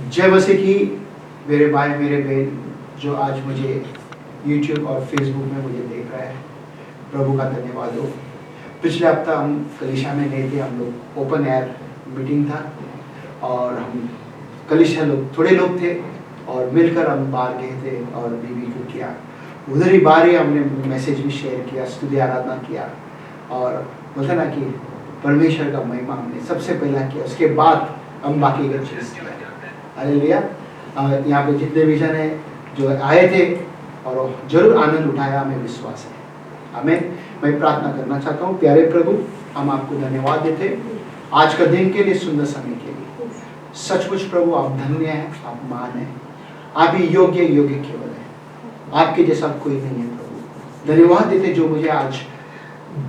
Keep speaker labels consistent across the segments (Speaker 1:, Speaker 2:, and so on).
Speaker 1: जय मसीह की मेरे भाई मेरे बहन जो आज मुझे YouTube और Facebook में मुझे देख रहा है, प्रभु का धन्यवाद हो। पिछले हफ्ता हम कलीसिया में गए थे, हम लोग ओपन एयर मीटिंग था और हम कलीसिया लोग थोड़े लोग थे और मिलकर हम बाहर गए थे और बीबी को किया। उधर ही बाहर ही हमने मैसेज भी शेयर किया, स्तुति आराधना किया और बोलते ना कि परमेश्वर का महिमा हमने सबसे पहला किया, उसके बाद हम बाकी का चीज़ किया। हालेलुया। यहाँ पे जितने भी जन हैं जो आए थे और जरूर आनंद उठाया, हमें विश्वास है। आमीन। मैं प्रार्थना करना चाहता हूँ। प्यारे प्रभु, हम आपको धन्यवाद देते आज का दिन के लिए, सुंदर समय के लिए। सचमुच प्रभु आप धन्य हैं, आप महान हैं, आप ही योग्य केवल है, आपके जैसा कोई नहीं है प्रभु। धन्यवाद देते जो मुझे आज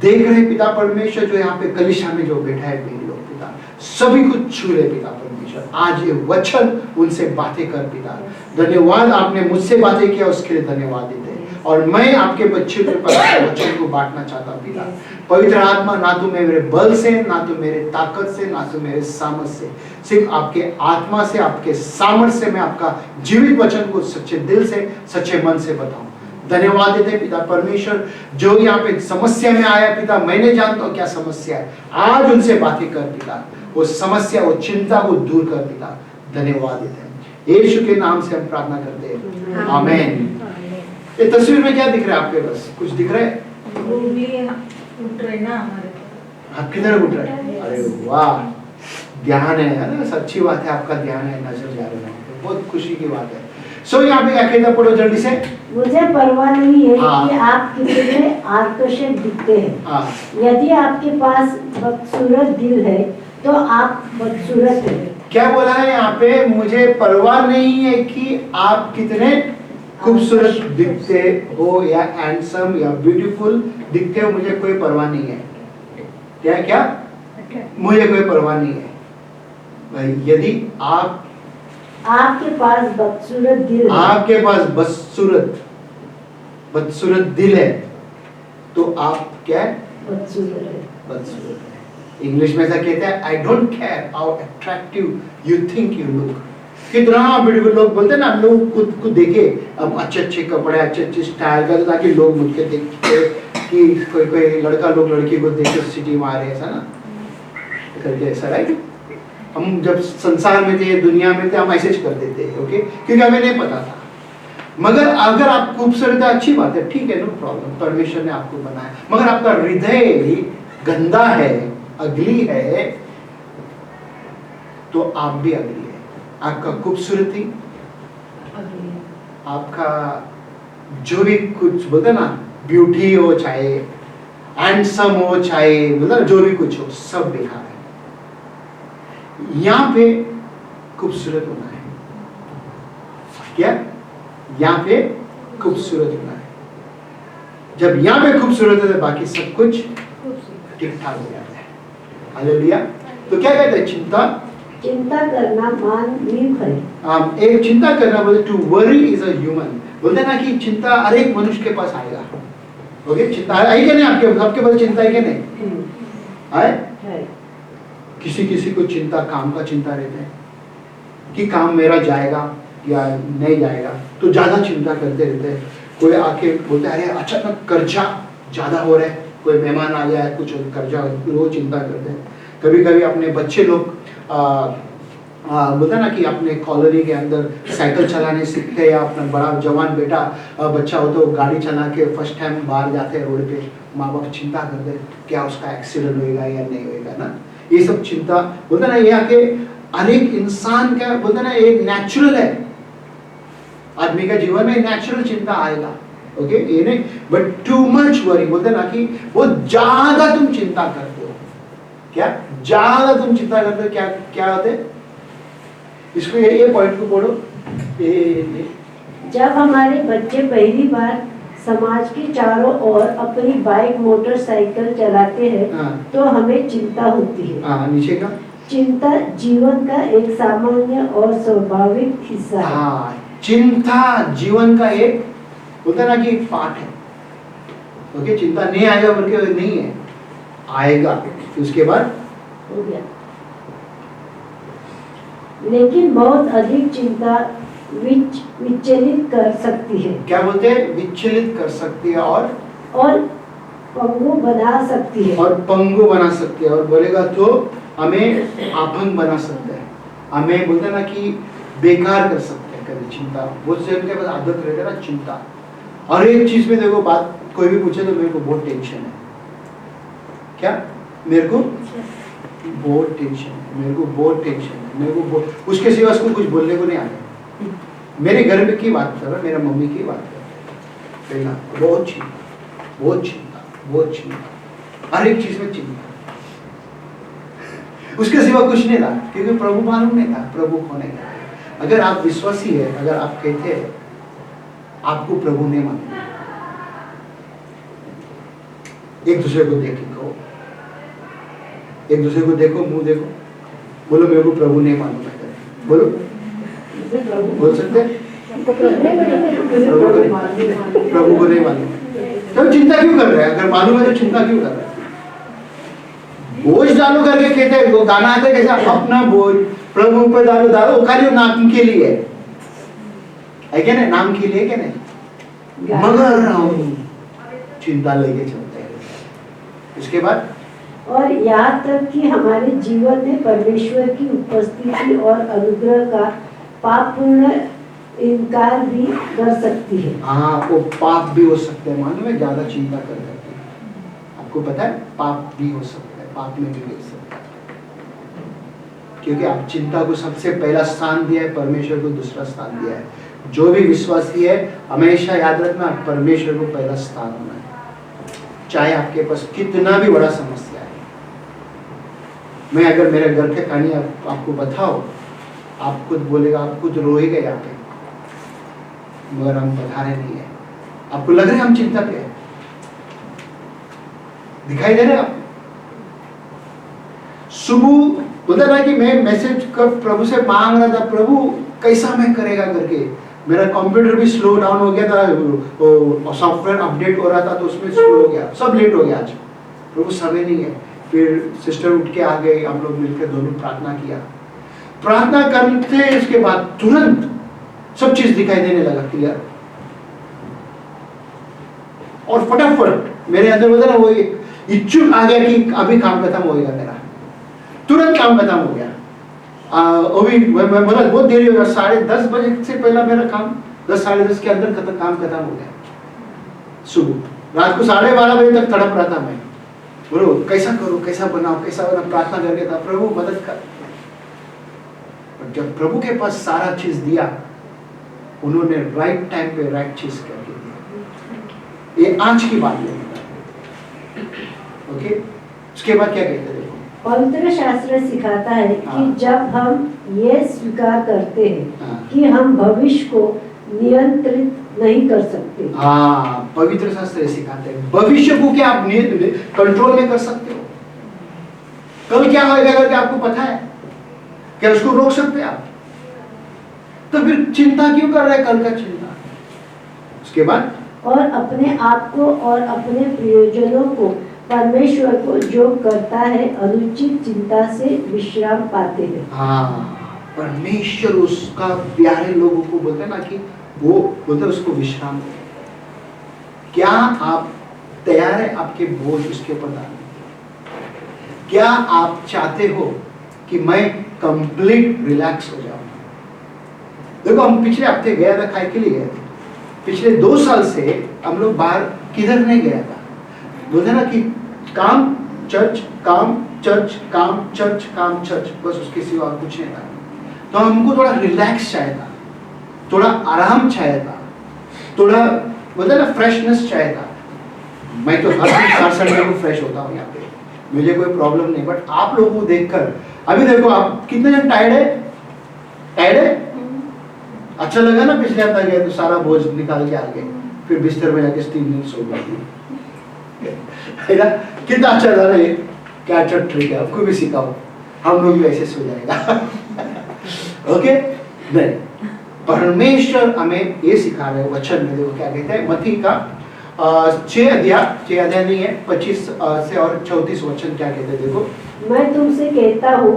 Speaker 1: देख रहे पिता परमेश्वर, जो यहाँ पे कलीसिया में जो बैठा है मेरे लोग पिता, सभी कुछ छू रहे पिता परमेश्वर। आज ये वचन उनसे बातें कर पिता। धन्यवाद, आपने मुझसे बातें किया उसके लिए धन्यवाद देते। और मैं आपके बच्चे के पास वचन को बांटना चाहता पिता। पवित्र आत्मा, ना तो मेरे बल से, ना तो मेरे ताकत से, ना तो मेरे सामर्थ से, सिर्फ आपके आत्मा से, आपके सामर्थ से मैं आपका जीवित वचन को सच्चे दिल से, सच्चे मन से बताऊं। धन्यवाद देते पिता परमेश्वर, जो यहाँ पे समस्या में आया पिता, मैंने जानता हूँ क्या समस्या है, आज उनसे बातें कर पिता, वो समस्या, वो चिंता को दूर कर पिता। धन्यवाद देते हैं, यीशु के नाम से हम प्रार्थना करते हैं, आमीन। ये तस्वीर में क्या दिख रहा है आपके पास? कुछ दिख रहा है?
Speaker 2: उठ रहे ना हमारे,
Speaker 1: आप किधर उठ रहे हैं? अरे वाह, ध्यान है ना, अच्छी बात है, आपका ध्यान है, नजर जा रहा है, बहुत खुशी की बात है। सो यहाँ पे क्या पढ़ो जल्दी से।
Speaker 3: मुझे परवाह नहीं है कि आप कितने आकर्षक दिखते हैं। यदि आपके पास बदसूरत दिल है तो आप बदसूरत हैं।
Speaker 1: क्या बोला है यहाँ पे? मुझे परवाह नहीं है कि आप कितने खूबसूरत दिखते हो या हैंडसम या ब्यूटीफुल दिखते हो, मुझे कोई परवाह नहीं है। क्या मुझे कोई परवाह नहीं है। यदि
Speaker 3: आपके पास बदसूरत दिल है,
Speaker 1: आपके पास बदसूरत दिल है तो आप क्या है? बदसूरत है। इंग्लिश में ऐसा कहते हैं, I don't care how attractive you think you look. कितना ब्यूटीफुल लोग बोलते हैं ना, लोग खुद को देखे, अब अच्छे कपड़े, अच्छे स्टाइल का, ताकि लोग मुझे देखते कि कोई लड़का लोग लड़की को देख के सिटी में आ रहे, ऐसा ना करके, ऐसा राइट। हम जब संसार में थे, दुनिया में थे, हम ऐसे कर देते हैं, ओके, क्योंकि हमें नहीं पता था। मगर अगर आप खूबसूरत है, अच्छी बात है, ठीक है, नो प्रॉब्लम, परमेश्वर ने आपको बनाया। मगर आपका हृदय गंदा है, अगली है, तो आप भी अगली है। आपका खूबसूरती, आपका जो भी कुछ बोलते ना, ब्यूटी हो, चाहे हैंडसम हो, चाहे मतलब जो भी कुछ हो, सब बेकार है। यहाँ पे खूबसूरत होना है। क्या? यहाँ पे खूबसूरत होना है। जब यहाँ पे खूबसूरत है तो बाकी सब कुछ ठीक ठाक हो जाता है। हालेलुया। तो क्या कहते हैं? चिंता करना मानवीय है। एक चिंता करना बोलते, to worry is a human. बोलते ना कि चिंता हर एक मनुष्य के पास आएगा। ओके, चिंता है क्या नहीं? आपके पास चिंता है क्या नहीं? है। किसी को चिंता, काम का चिंता रहता है कि काम मेरा जाएगा या नहीं जाएगा, तो ज्यादा चिंता करते रहते हैं। कोई आके बोलता है, अरे अचानक कर्जा ज्यादा हो रहा है, कोई मेहमान आ गया है, कुछ कर्जा, वो चिंता करते हैं। कभी कभी अपने बच्चे लोग बोलते हैं ना कि अपने कॉलोनी के अंदर साइकिल चलाने सीखते हैं, या अपना बड़ा जवान बेटा बच्चा हो तो गाड़ी चला के फर्स्ट टाइम बाहर जाते हैं रोड पे, माँ बाप चिंता करते हैं क्या उसका एक्सीडेंट होएगा या नहीं होएगा ना। ये सब चिंता बोलते ना, ये आके अनेक इंसान का बोलते ना, एक नेचुरल है, आदमी का जीवन में नेचुरल चिंता आएगा। ओके, ये नहीं, बट टू मच वरी, बोलते ना कि बहुत ज्यादा तुम चिंता करते हो। क्या ज्यादा तुम चिंता करते हो? क्या होते? इसको ये पॉइंट को पढ़ो।
Speaker 3: जब हमारे बच्चे पहली बार समाज के चारों ओर अपनी बाइक मोटरसाइकिल चलाते हैं तो हमें चिंता होती है।
Speaker 1: नीचे का, चिंता
Speaker 3: जीवन का एक सामान्य और स्वाभाविक हिस्सा है।
Speaker 1: चिंता जीवन का एक होता ना कि एक पार्ट है। ओके, चिंता नहीं आएगा बोल के नहीं है, आएगा, उसके बाद
Speaker 3: हो गया। लेकिन बहुत अधिक चिंता विचलित कर सकती है।
Speaker 1: क्या बोलते हैं? विचलित कर सकती है और
Speaker 3: पंगु बना सकती है।
Speaker 1: और पंगु बना सकती है। और बोलेगा तो हमें अपंग बना सकता है, हमें बोलते हैं ना कि बेकार कर सकते हैं कभी चिंता। वो जन के पास आदत रहता है ना चिंता। और एक चीज में देखो, बात कोई भी पूछे तो मेरे को बहुत टेंशन है। क्या? मेरे को बहुत टेंशन है, मेरे को बहुत टेंशन है, मेरे को बहुत, उसके सिवा उसको कुछ बोलने को नहीं आता। मेरे घर में की बात कर रहा, मेरा मम्मी की बात कर रहा, बहुत चिंता, बहुत चिंता, बहुत चिंता, हर एक चीज में चिंता। उसके सिवा कुछ नहीं था, क्योंकि प्रभु मालूम नहीं था प्रभु कौन है। अगर आप विश्वासी है, अगर आप कहते हैं आपको प्रभु नहीं मालूम, एक दूसरे को देखो, एक दूसरे को देखो, मुंह देखो, बोलो मेरे को प्रभु नहीं मालूम है। बोलो, बोल सकते हैं? प्रभु को नहीं मालूम, तो चिंता क्यों कर रहे हैं? अगर मालूम है तो चिंता क्यों कर रहे हैं? बोझ डालो करके कहते हैं, वो गाना आता है कैसा, अपना बोझ प्रभु पे डालो डालो, वो खाली नाम के लिए है क्या नहीं? नाम के लिए क्या नहीं, मगर हम चिंता लेके चलते हैं। उसके बाद
Speaker 3: और यहाँ तक कि हमारे जीवन में परमेश्वर की उपस्थिति और अनुग्रह का पापपूर्ण इनकार भी कर सकती है।
Speaker 1: हाँ, वो पाप भी हो सकते हैं। मालूम है, ज्यादा चिंता कर सकते हैं, आपको पता है पाप भी हो सकता है, पाप में भी गिर सकता है। क्योंकि आप चिंता को सबसे पहला स्थान दिया है, परमेश्वर को दूसरा स्थान दिया है। जो भी विश्वासी है हमेशा याद रखना, परमेश्वर को पहला स्थान होना है, चाहे आपके पास कितना भी बड़ा समस्या है। मैं अगर मेरे घर के कहानी आपको बताओ, आप खुद बोलेगा, आप खुद रोएगा यहाँ पे, मगर हम बता रहे नहीं है। आपको लग रहा है हम चिंता पे है? दिखाई दे रहे आप? सुबह बोलता था कि मैं मैसेज कब प्रभु से मांग रहा था, प्रभु कैसा मैं करेगा करके। मेरा कंप्यूटर भी स्लो डाउन हो गया था, सॉफ्टवेयर अपडेट हो रहा था तो उसमें स्लो हो गया, सब लेट हो गया आज। प्रभु समय नहीं है। फिर सिस्टर उठ के आ गए, हम लोग मिलकर दोनों प्रार्थना किया। प्रार्थना करते इसके बाद तुरंत सब चीज दिखाई देने लगा क्लियर, और फटाफट मेरे अंदर बोलता ना वो इच्छुक आ गया कि अभी काम खत्म होगा मेरा, तुरंत काम खत्म हो गया। अभी मैं बोला बहुत देरी हो गया, 10:30 बजे से पहला मेरा काम 10 साढ़े 10 के अंदर काम खत्म हो गया। सुबह रात को 12:30 बजे तक तड़प रहा था मैं, बोलो कैसा करो, कैसा बनाओ, कैसा बनाओ, प्रार्थना करके था प्रभु मदद कर। और जब प्रभु के पास सारा चीज दिया, उन्होंने राइट टाइम पे राइट चीज करके दिया। ये आज की बात है। ओके, उसके बाद क्या कहते देखो,
Speaker 3: पवित्र शास्त्र सिखाता है कि जब हम ये स्वीकार करते हैं कि हम भविष्य को नियंत्रित नहीं कर सकते।
Speaker 1: हाँ, पवित्र शास्त्र सिखाते हैं भविष्य को क्या आप कंट्रोल में कर सकते हो? कल क्या होगा करके आपको पता है? क्या उसको रोक सकते हैं आप? तो फिर चिंता क्यों कर रहे हैं कल का चिंता? उसके बाद
Speaker 3: और अपने आप को और अपने प्रियजनों को परमेश्वर को जो करता है अनुचित चिंता से विश्राम पाते हैं।
Speaker 1: हाँ, परमेश्वर उसका प्यारे लोगों को बोलते हैं ना कि वो बोलते हैं उसको विश्राम दे। क्या आप तैयार है आपके बोझ उसके ऊपर डालने? क्या आप चाहते हो कि मैं कंप्लीट रिलैक्स हो जाऊं? देखो, हम पिछले हफ्ते गया था, खाई के लिए गए थे। पिछले 2 साल से हम लोग बाहर किधर नहीं गया था। बोलते ना कि काम चर्च, काम चर्च, काम चर्च, काम चर्च, बस उसके सिवा कुछ नहीं था। तो हमको थोड़ा रिलैक्स चाहिए था, थोड़ा आराम चाहिए था, थोड़ा बोलते ना फ्रेशनेस चाहिए था। मैं तो हर संडे को फ्रेश होता हूँ यहाँ पे, मुझे कोई प्रॉब्लम नहीं। बट आप लोगों को देखकर अभी देखो, आप कितने जन टायर्ड है? टायर्ड है? अच्छा लगा ना? पिछले हफ्ता गए तो सारा बोझ निकाल के आ गए, फिर बिस्तर में जाके 3 दिन सो गए। कितना अच्छा था ना ये? क्या अच्छा ट्रिक है, आपको भी सिखाओ, हम लोग भी ऐसे सो जाएगा। ओके, नहीं, परमेश्वर हमें ये सिखा रहे हैं वचन में। देखो क्या कहते हैं, मत्ती का 6 अध्याय नहीं है, 25 से और 34 वचन क्या कहते हैं देखो।
Speaker 3: मैं तुमसे कहता हूँ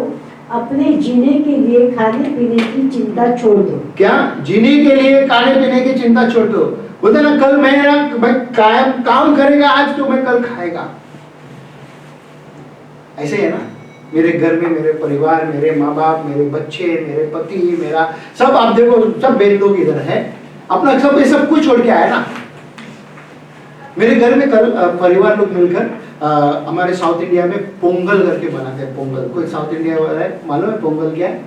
Speaker 3: अपने जीने के लिए खाने पीने की चिंता छोड़ दो।
Speaker 1: क्या? जीने के लिए खाने पीने की चिंता छोड़ दो। बोलते ना कल मैं काम करेगा आज तो मैं कल खाएगा। ऐसे है ना, मेरे घर में मेरे परिवार, मेरे माँ बाप, मेरे बच्चे, मेरे पति, मेरा सब, आप देखो सब बेन लोग इधर है, अपना सब ये सब कुछ छोड़ के आया ना। मेरे घर में कल परिवार लोग मिलकर हमारे साउथ इंडिया में पोंगल करके बनाते हैं। पोंगल कोई साउथ इंडिया वाला है, मालूम है पोंगल क्या है?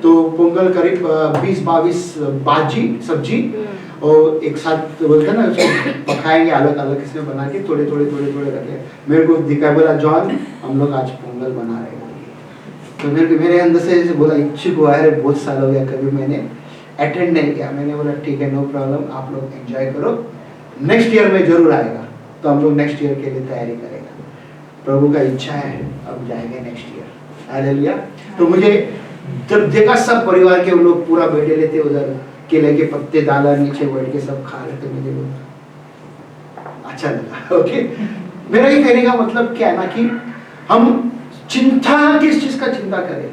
Speaker 1: तो पोंगल करीब 20-22 भाजी सब्जी और एक साथ बोलते हैं ना, उसको पकाएंगे अलग अलग इसमें बना के, थोड़े थोड़े रखे। मेरे को दिखा, बोला जॉन हम लोग आज पोंगल बना रहे हैं। तो मेरे अंदर से बोला इच्छुक हुआ है, बहुत साल हो गया कभी मैंने अटेंड नहीं किया। मैंने बोला ठीक है नो प्रॉब्लम, आप लोग एंजॉय करो, नेक्स्ट ईयर में जरूर आएगा। तो हम लोग नेक्स्ट ईयर के लिए तैयारी करेगा। प्रभु का इच्छा है अब जाएंगे नेक्स्ट ईयर। हालेलुया। तो मुझे जब देखा सब परिवार के लोग पूरा बैठे लेते, उधर केले के पत्ते डाला नीचे बैठ के सब खा रहे थे, मुझे बहुत अच्छा लगा। ओके, मेरा ये कहने का मतलब क्या है ना कि हम चिंता, किस चीज का चिंता करें?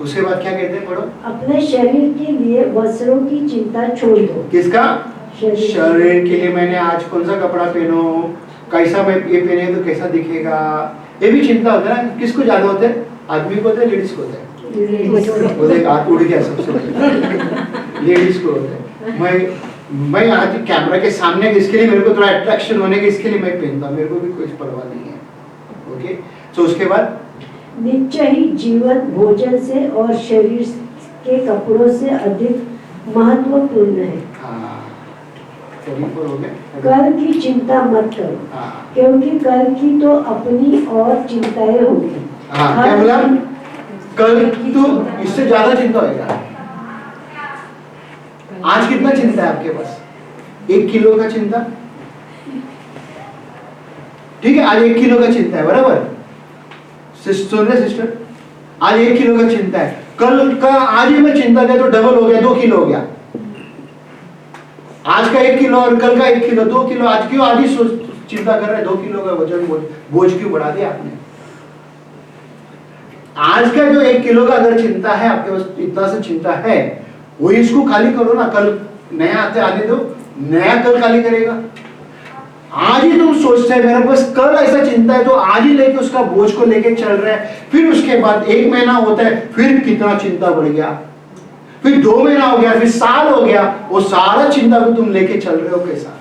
Speaker 1: उसके बाद क्या कहते हैं, पढ़ो।
Speaker 3: अपने शरीर के लिए वस्त्रों की चिंता छोड़ दो।
Speaker 1: किसका? शरीर के लिए मैंने आज कौन सा कपड़ा पहनो, कैसा मैं ये पहने तो कैसा दिखेगा, ये भी चिंता होता है। किसको ज्यादा होता है? आदमी को होता है, लेडीज को होता है? हाथ उड़ गया सबसे लेडीज को होता है। मैं आज कैमरा के सामने इसके लिए मेरे को थोड़ा अट्रैक्शन होने के इसके लिए मैं पहनता, मेरे को भी कोई परवाह नहीं है। ओके, तो उसके बाद
Speaker 3: निश्चय ही जीवन भोजन से और शरीर के कपड़ों से अधिक महत्वपूर्ण है। कल की चिंता मत करो, क्योंकि कल की तो अपनी और चिंताएं होगी।
Speaker 1: क्या बोला? कल तो इससे ज्यादा चिंता होगा। आज कितना चिंता है आपके पास? 1 किलो का चिंता, ठीक है, आज 1 किलो का चिंता है, बराबर? सिस्टर, आज 1 किलो का चिंता है, कल का आज ही मैं चिंता किया तो डबल हो गया, 2 किलो हो गया। आज का 1 किलो और कल का 1 किलो, 2 किलो। आज क्यों आज ही चिंता कर रहे हैं? 2 किलो का वजन बोझ क्यों बढ़ा दिया आपने? आज का जो 1 किलो का अगर चिंता है आपके पास, इतना सा चिंता है, वही इसको खाली करो ना। कल नया आने दो, नया कल खाली करेगा। आज ही तुम सोचते हैं मेरे पास कल ऐसा चिंता है, तो आज ही लेके उसका बोझ को लेके चल रहे हैं। फिर उसके बाद 1 महीना होता है, फिर कितना चिंता बढ़ गया, फिर 2 महीना हो गया, फिर साल हो गया, वो सारा चिंता को तुम लेके चल रहे हो कैसा?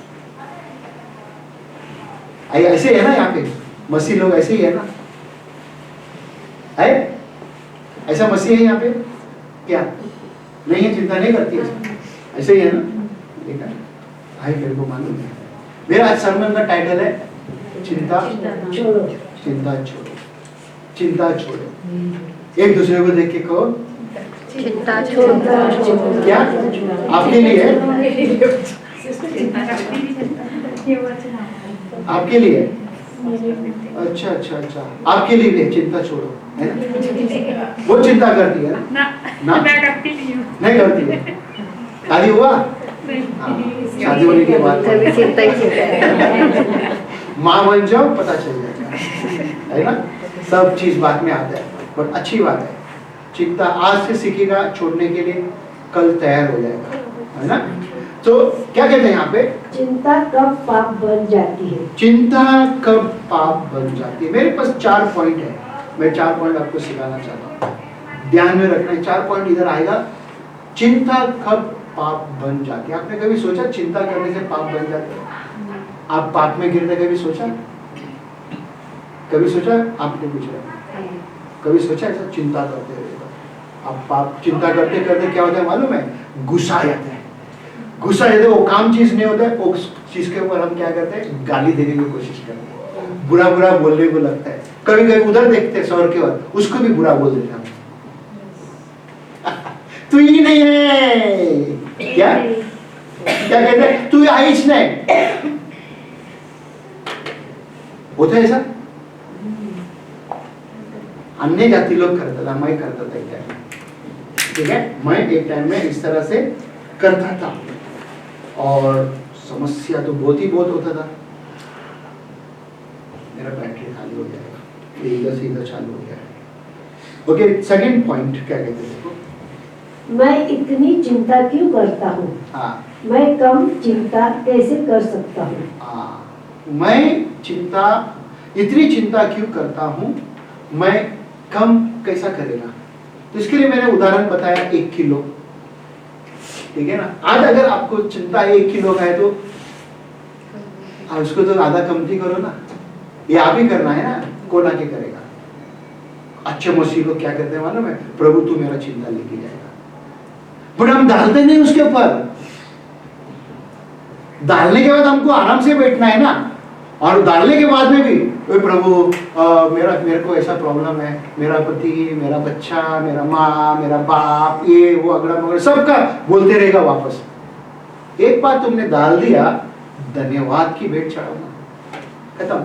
Speaker 1: ऐसे है ना, यहाँ पे मसीह लोग ऐसे ही है ना, है ऐसा मसीह है यहाँ पे क्या? नहीं है, चिंता नहीं करती है, ऐसे ही है ना। देखा भाई, मेरे को मालूम है। मेरा आज सरमन का टाइटल है चिंता छोड़ो, चिंता छोड़ो, चिंता छोड़ो। एक दूसरे को देख के कहो
Speaker 2: चिंता छोड़ो।
Speaker 1: क्या आपके लिए? आपके लिए? अच्छा, आपके लिए भी चिंता छोड़ो, है ना? वो चिंता करती है ना? मैं करती नहीं करती है। शादी हुआ? शादी होने के बाद
Speaker 2: चिंता ही
Speaker 1: माँ बन जाओ, पता चल जाएगा, है ना? सब चीज बाद में आता है, बट अच्छी बात है। चिंता आज से सीखेगा छोड़ने के लिए, कल तैयार हो जाएगा, है ना? तो क्या कहते हैं यहाँ पे?
Speaker 3: चिंता कब पाप बन जाती है?
Speaker 1: चिंता कब पाप बन जाती है? मेरे पास 4 पॉइंट है, मैं 4 पॉइंट आपको सिखाना चाहता हूँ, ध्यान में रखना है। 4 पॉइंट इधर आएगा। चिंता कब पाप बन जाती है? आपने कभी सोचा चिंता करने से पाप बन जाते हैं? आप पाप में गिरते कभी सोचा? कभी सोचा? आपने पूछ रहा, कभी सोचा ऐसा? चिंता करते रहेगा आप, पाप चिंता करते करते क्या होता है मालूम है? गुस्सा आ जाता है, गुस्सा जाता है, वो काम चीज नहीं होता है, उस चीज के ऊपर हम क्या करते हैं? गाली देने की कोशिश करते हैं, बुरा बुरा बोलने को लगता है। कभी कभी उधर देखते हैं सौर के बाद, उसको भी बुरा बोल देते हैं। तू ही नहीं है, क्या कहते हैं? तू आईच नहीं, होता है ऐसा? अन्य जाति लोग करता था, मैं करता था एक टाइम, ठीक है? मैं एक टाइम में इस तरह से करता था और समस्या तो बहुत होता था। मेरा बैटरी खाली हो जाएगा, इधर से इधर चालू हो गया, ओके, सेकंड पॉइंट क्या कहते हैं देखो।
Speaker 3: मैं इतनी चिंता क्यों करता हूँ?
Speaker 1: हाँ,
Speaker 3: मैं कम चिंता कैसे कर सकता हूँ?
Speaker 1: मैं इतनी चिंता क्यों करता हूँ, मैं कम कैसा करेगा? तो इसके लिए मैंने उदाहरण बताया 1 किलो, ठीक है ना। आज अगर आपको चिंता 1 किलो का है तो उसको तो आधा कमती करो ना, ये आप ही करना है ना, कौन आके करेगा? अच्छे मसीह लोग क्या करते हैं मालूम है? प्रभु तू मेरा चिंता लेके जाएगा, बट हम डालते नहीं उसके ऊपर। डालने के बाद हमको आराम से बैठना है ना, और डालने के बाद में भी प्रभु मेरे को ऐसा प्रॉब्लम है, मेरा पति, मेरा बच्चा, मेरा माँ, मेरा बाप, ये वो अगड़ा मगड़ा सबका बोलते रहेगा वापस। एक बार तुमने डाल दिया, धन्यवाद की भेंट चढ़ाऊंगा, खत्म,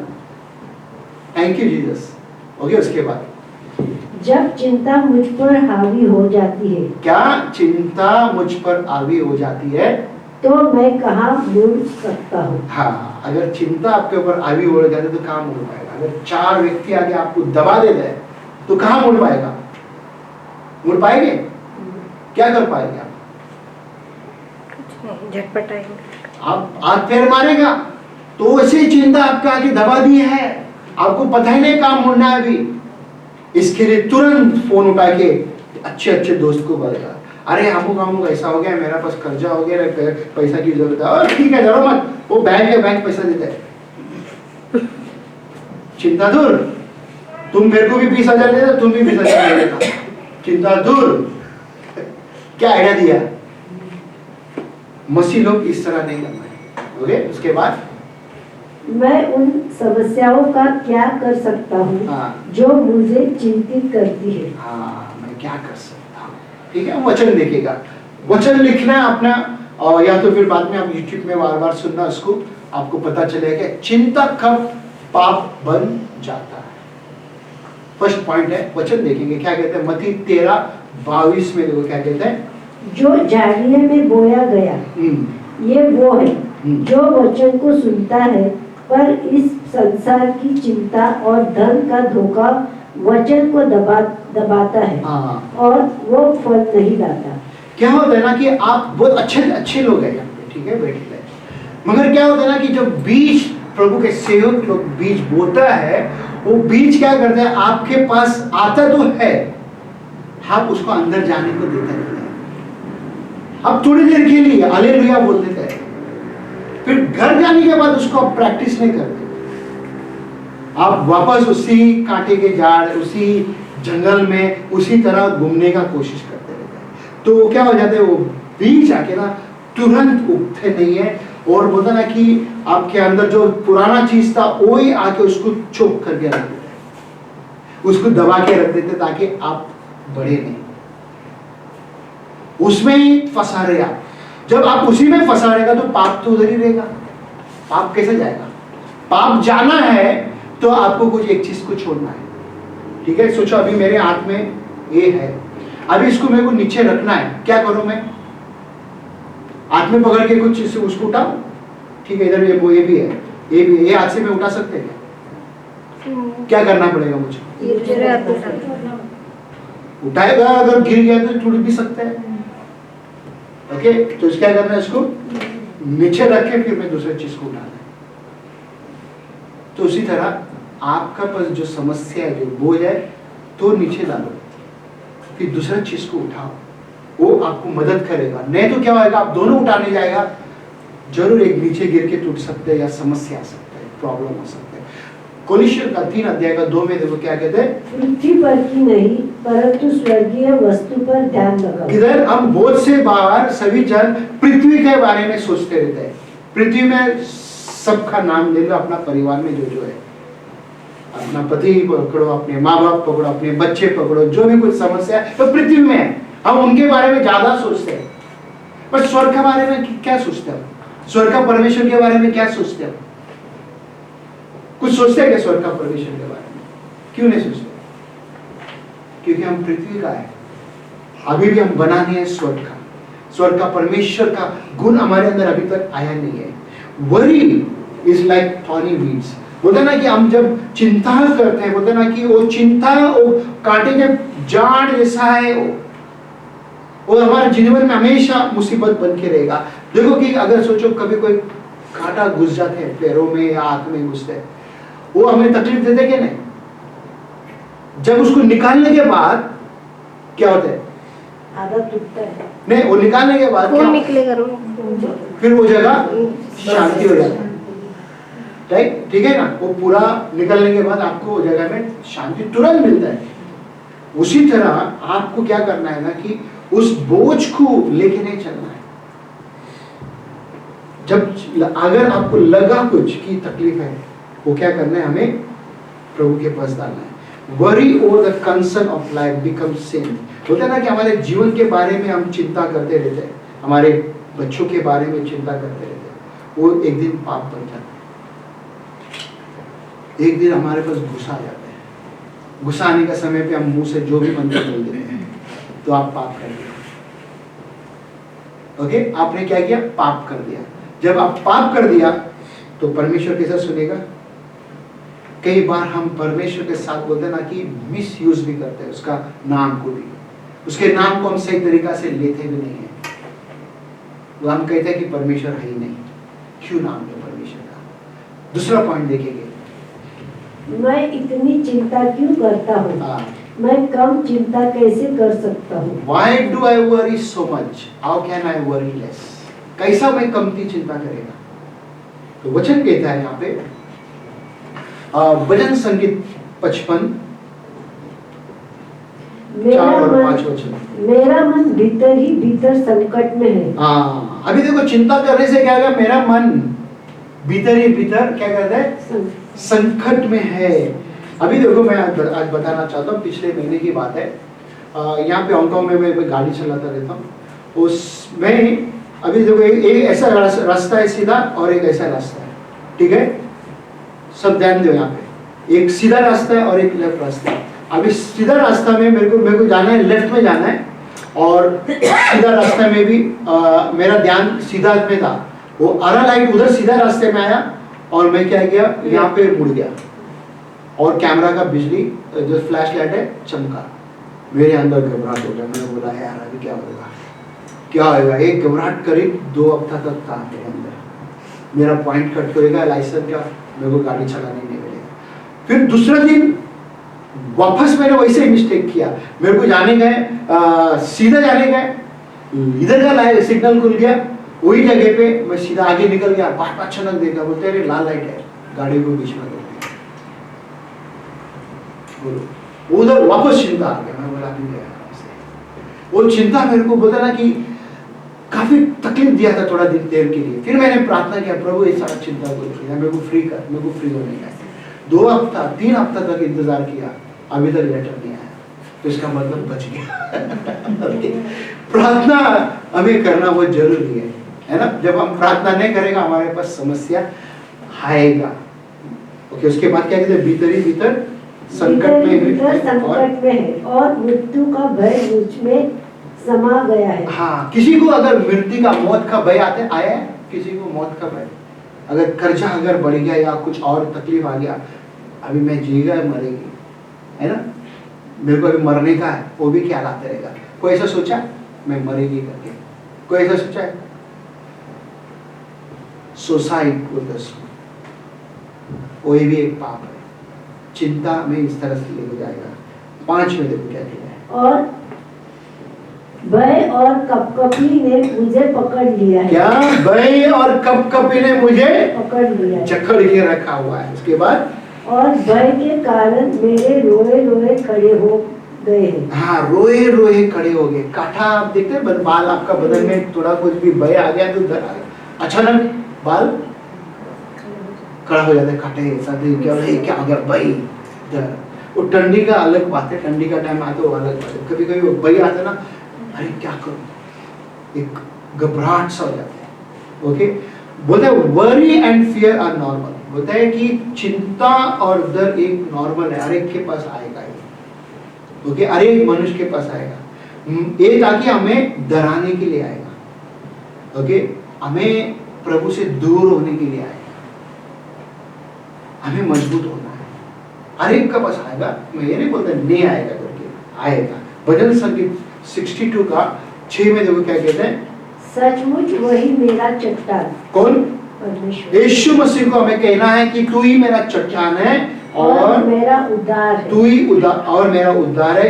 Speaker 1: थैंक यू जीसस, हो गया। उसके बाद
Speaker 3: जब चिंता मुझ पर हावी हो जाती है,
Speaker 1: क्या चिंता मुझ पर हावी हो जाती है
Speaker 3: तो मैं कहाँ मुड़ सकता हूँ?
Speaker 1: हाँ, अगर चिंता आपके ऊपर हावी हो जाती है तो कहाँ मुड़ पाएगा? अगर 4 व्यक्ति आगे आपको दबा दे रहे तो कहाँ मुड़ पाएगा? मुड़ पाएंगे? क्या कर पाएंगे आप?
Speaker 2: झटपटाएंगे,
Speaker 1: आप हाथ पैर मारेगा तो ऐसे चिंता आपके आगे दबा दी है, आपको पता ही नहीं कहाँ मुड़ना है अभी। इसके लिए तुरंत फोन उठा के अच्छे दोस्त को बोलेगा, अरे अमुक ऐसा हो गया, मेरा पास कर्जा हो गया, पैसा की जरूरत है। ठीक है, जरूर मत, वो बैंक पैसा देता है, चिंता दूर। तुम मेरे को भी 20,000 देना, तुम भी 20,000 देना, चिंता दूर। क्या आइडिया दिया? मसीह लोग इस तरह नहीं करना है। ओके, उसके बाद
Speaker 3: मैं उन समस्याओं का क्या कर सकता हूँ जो मुझे चिंतित करती है?
Speaker 1: मैं क्या कर सकता हूँ, ठीक है। वचन लिखेगा, वचन लिखना अपना, और या तो फिर बाद में आप YouTube में बार सुनना उसको, आपको पता चलेगा कि चिंता कब पाप बन जाता है। फर्स्ट पॉइंट है, वचन देखेंगे क्या कहते हैं। मत्ती 13:22 में देखो क्या कहते हैं,
Speaker 3: जो झाड़िये में बोया गया ये वो है जो वचन को सुनता है, पर इस संसार की चिंता और धन का धोखा वचन को दबाता है और वो फल नहीं लाता।
Speaker 1: क्या होता है ना कि आप बहुत अच्छे लोग हैं यहाँ पे, ठीक है, बैठे हैं, मगर क्या होता है ना कि जब बीज प्रभु के सेवक लोग बीज बोता है, वो बीज क्या करता है, आपके पास आता तो है, आप उसको अंदर जाने को देते नहीं है। अब थोड़ी देर के लिए हालेलुया बोल देते हैं, फिर घर जाने के बाद उसको आप प्रैक्टिस नहीं करते, आप वापस उसी कांटे के झाड़, उसी जंगल में उसी तरह घूमने का कोशिश करते रहते हैं। तो क्या हो जाता है, वो बीज आके ना तुरंत उगते नहीं है, और बोलता ना कि आपके अंदर जो पुराना चीज था वही आके उसको चोक करके रख देते हैं, उसको दबा के रख देते ताकि आप बढ़े नहीं, उसमें ही फंसा रहे आप। जब आप उसी में फंसा रहेगा तो पाप तो उधर ही रहेगा, पाप कैसे जाएगा? पाप जाना है तो आपको कुछ एक चीज को छोड़ना है, ठीक है। सोचो अभी मेरे हाथ में ये है, अभी इसको मेरे को नीचे रखना है, क्या करूं मैं? हाथ में पकड़ के कुछ चीज से उसको उठाओ, ठीक है, इधर ये भी है, ये भी, ये हाथ से मैं उठा सकते हैं क्या करना पड़ेगा मुझे? उठाएगा, अगर गिर गया तो टूट भी सकता है। ओके, तो क्या करना है, इसको नीचे रख के फिर मैं दूसरे चीज को उठाना है। तो उसी तरह आपका पास जो समस्या है, जो बोझ है, तो नीचे डालो, फिर दूसरा चीज को उठाओ, वो आपको मदद करेगा। नहीं तो क्या होगा, आप दोनों उठाने जाएगा, जरूर एक नीचे गिर के टूट सकते हैं, या समस्या आ सकता है, प्रॉब्लम हो सकता है। कोलिशियन का 3:2 में देखो क्या कहते हैं,
Speaker 3: पृथ्वी पर की नहीं परंतु स्वर्गीय वस्तु पर ध्यान लगाओ।
Speaker 1: इधर हम बोझ से बाहर सभी जन पृथ्वी के बारे में सोचते रहते हैं। पृथ्वी में सबका नाम ले लो, अपना परिवार में जो है, अपना पति पकड़ो, अपने माँ बाप पकड़ो, अपने बच्चे पकड़ो, जो भी कुछ समस्या है तो पृथ्वी में है, हम उनके बारे में ज्यादा सोचते हैं। पर स्वर्ग के बारे में क्या सोचते हैं? स्वर्ग का परमेश्वर के बारे में क्या सोचते हैं? कुछ सोचते हैं क्या स्वर्ग का परमेश्वर के बारे में? क्यों नहीं सोचते? क्योंकि हम पृथ्वी का है, अभी भी हम बनाने हैं स्वर्ग का परमेश्वर का गुण हमारे अंदर अभी तक आया नहीं है। Worry is like thorny weeds, बोलते ना कि हम जब चिंता करते हैं, बोलते ना कि वो चिंता वो कांटे के जाड़ जैसा है वो हमारे जीवन में हमेशा मुसीबत बन के रहेगा। देखो कि अगर सोचो कभी कोई कांटा घुस जाते हैं पैरों में या आंख में घुसते हैं, वो हमें तकलीफ देते कि नहीं? जब उसको निकालने के बाद क्या होता है?
Speaker 3: आदत टूटता है।
Speaker 1: नहीं, वो निकालने के बाद क्या
Speaker 2: निकलेगा,
Speaker 1: फिर वो जगह शांति हो जाती है। राइट, ठीक है ना? वो पूरा निकलने के बाद आपको वो जगह में शांति तुरंत मिलता है। उसी तरह आपको क्या करना है ना कि उस बोझ को लेके नहीं चलना है। जब अगर आपको लगा कुछ की तकलीफ है, वो क्या करना है? हमें प्रभु के पास डालना है। Worry over the concern of life becomes sin. होता है ना कि हमारे जीवन के बारे में हम चिंता करते रहते हैं, हमारे बच्चों के बारे में चिंता करते रहते हैं, वो एक दिन पाप बन जाता है। एक दिन हमारे पास गुस्सा आ जाता है। गुस्सा आने का समय पे हम मुंह से जो भी मन कर बोल देते हैं, तो आप पाप कर दिया। ओके, आपने क्या किया? पाप कर दिया। जब आप पाप कर दिया तो परमेश्वर कैसा सुनेगा? कई बार हम परमेश्वर के साथ बोलते हैं ना कि मिस यूज भी करते हैं उसका नाम को भी, उसके नाम को हम सही तरीका से लेते भी नहीं है। वो हम कहते हैं कि परमेश्वर है ही नहीं, क्यों नाम ले परमेश्वर का? दूसरा पॉइंट देखेंगे,
Speaker 3: मैं इतनी चिंता क्यों करता हूँ? मैं कम चिंता कैसे कर सकता हूँ?
Speaker 1: Why do I worry so much? How can I worry less? कैसा मैं कमती चिंता करेगा? तो वचन कहता है यहाँ पे, भजन संगीत 55 4 और 5 वचन।
Speaker 3: मेरा मन भीतर ही भीतर संकट में है।
Speaker 1: हाँ, अभी देखो चिंता करने से क्या होगा? मेरा मन भीतर ही भीतर क्या करता है? संकट में है। अभी देखो मैं आज बताना चाहता हूँ, पिछले महीने की बात है। यहाँ पे हांगकांग में मैं गाड़ी चलाता रहता हूँ। उसमें अभी देखो एक ऐसा रास्ता है सीधा और एक ऐसा रास्ता है, ठीक है? सब ध्यान दो, यहाँ पे एक सीधा रास्ता है और एक लेफ्ट रास्ता है। अभी सीधा रास्ता में मेरे को जाना है, लेफ्ट में जाना है, और सीधा रास्ता में भी मेरा ध्यान सीधा में था। वो अरा लाइट उधर सीधा रास्ते में आया और मैं क्या किया? यहाँ पे मुड़ गया और कैमरा का बिजली जो फ्लैश लाइट है चमका। मेरे अंदर घबराहट हो गया। मैंने बोला यार अभी क्या होगा, क्या होगा? एक घबराहट करीब 2 हफ्ता तक था मेरे अंदर। मेरा पॉइंट कट होएगा, लाइसेंस का, मेरे को गाड़ी चलाने नहीं मिलेगा। फिर दूसरे दिन वापस मैंने वैसे ही मिस्टेक किया। मेरे को जाने गए, सीधा जाने गए, इधर का सिग्नल खुल गया, वही जगह पे मैं सीधा आगे निकल गया। बात अचानक देखा, बोलते अरे लाल लाइट है, गाड़ी को बीच में रोक दिया। बोलो, उधर वापस चिंता आ गया। मैं बोला अभी क्या? वो चिंता मेरे को बोलता ना कि काफी तकलीफ दिया था थोड़ा देर के लिए। फिर मैंने प्रार्थना किया, प्रभु इस सारा चिंता को मेरे को फ्री कर, मेरे को फ्री होने का। 2 हफ्ता 3 हफ्ता तक इंतजार किया, अभी तक लेटर नहीं आया, तो इसका मतलब बच गया। प्रार्थना हमें करना बहुत जरूरी है ना? जब हम प्रार्थना नहीं करेगा हमारे पास समस्या आएगा। ओके, उसके बाद क्या कहते हैं? भीतर ही भीतर संकट में है और मृत्यु का भय मुझ में समा गया है। हाँ, किसी को अगर मृत्यु का, मौत का भय आया है? किसी को मौत का भय? अगर कर्जा अगर बढ़ गया या कुछ और तकलीफ आ गया, अभी मैं जीगा या मरेगी, है ना? मेरे को अभी मरने का है, वो भी ख्याल आता रहेगा। कोई ऐसा सोचा मैं मरेगी करके? कोई ऐसा सोचा है? सुसाइड वो भी एक पाप है। चिंता में इस तरह से ले जाएगा। 5 में देखो क्या किया है। और भय और कपकपी ने मुझे पकड़ लिया है। क्या? भय और कपकपी ने मुझे पकड़ लिया, जकड़ के रखा हुआ है। उसके बाद और भय के कारण मेरे रोए रोए खड़े हो गए हैं। हाँ, रोए रोए खड़े हो गए। कांटा आप देखते हैं बाल, आपका बदन में थोड़ा कुछ भी भय आ गया तो अचानक बाल खड़ा हो जाते, कांटे क्या हो गया? भय। वो ठंडी का अलग बात है, ठंडी का टाइम आता है वो अलग बात है। कभी कभी वो भय आता है ना, अरे क्या करूं, एक घबराहट सा हो जाता है। ओके, बोलते हैं worry and fear are normal. बोलता है कि चिंता और डर एक नॉर्मल है, हर एक के पास आएगा ये। ओके, हर एक मनुष्य के पास आएगा ये, ताकि हमें डराने के लिए आएगा। ओके, हमें प्रभु से दूर होने के लिए आएगा, हमें मजबूत होना है। हर एक का पास आएगा। मैं ये नहीं बोलता नहीं आएगा करके, आएगा। भजन संगीत 62 का 6 में देखो क्या कहते हैं,
Speaker 3: सचमुच वही मेरा चट्टान।
Speaker 1: कौन?
Speaker 3: परमेश्वर।
Speaker 1: यीशु मसीह को हमें कहना है कि तू ही मेरा चट्टान है और
Speaker 3: मेरा उद्धार है।
Speaker 1: तू ही और मेरा उद्धार है,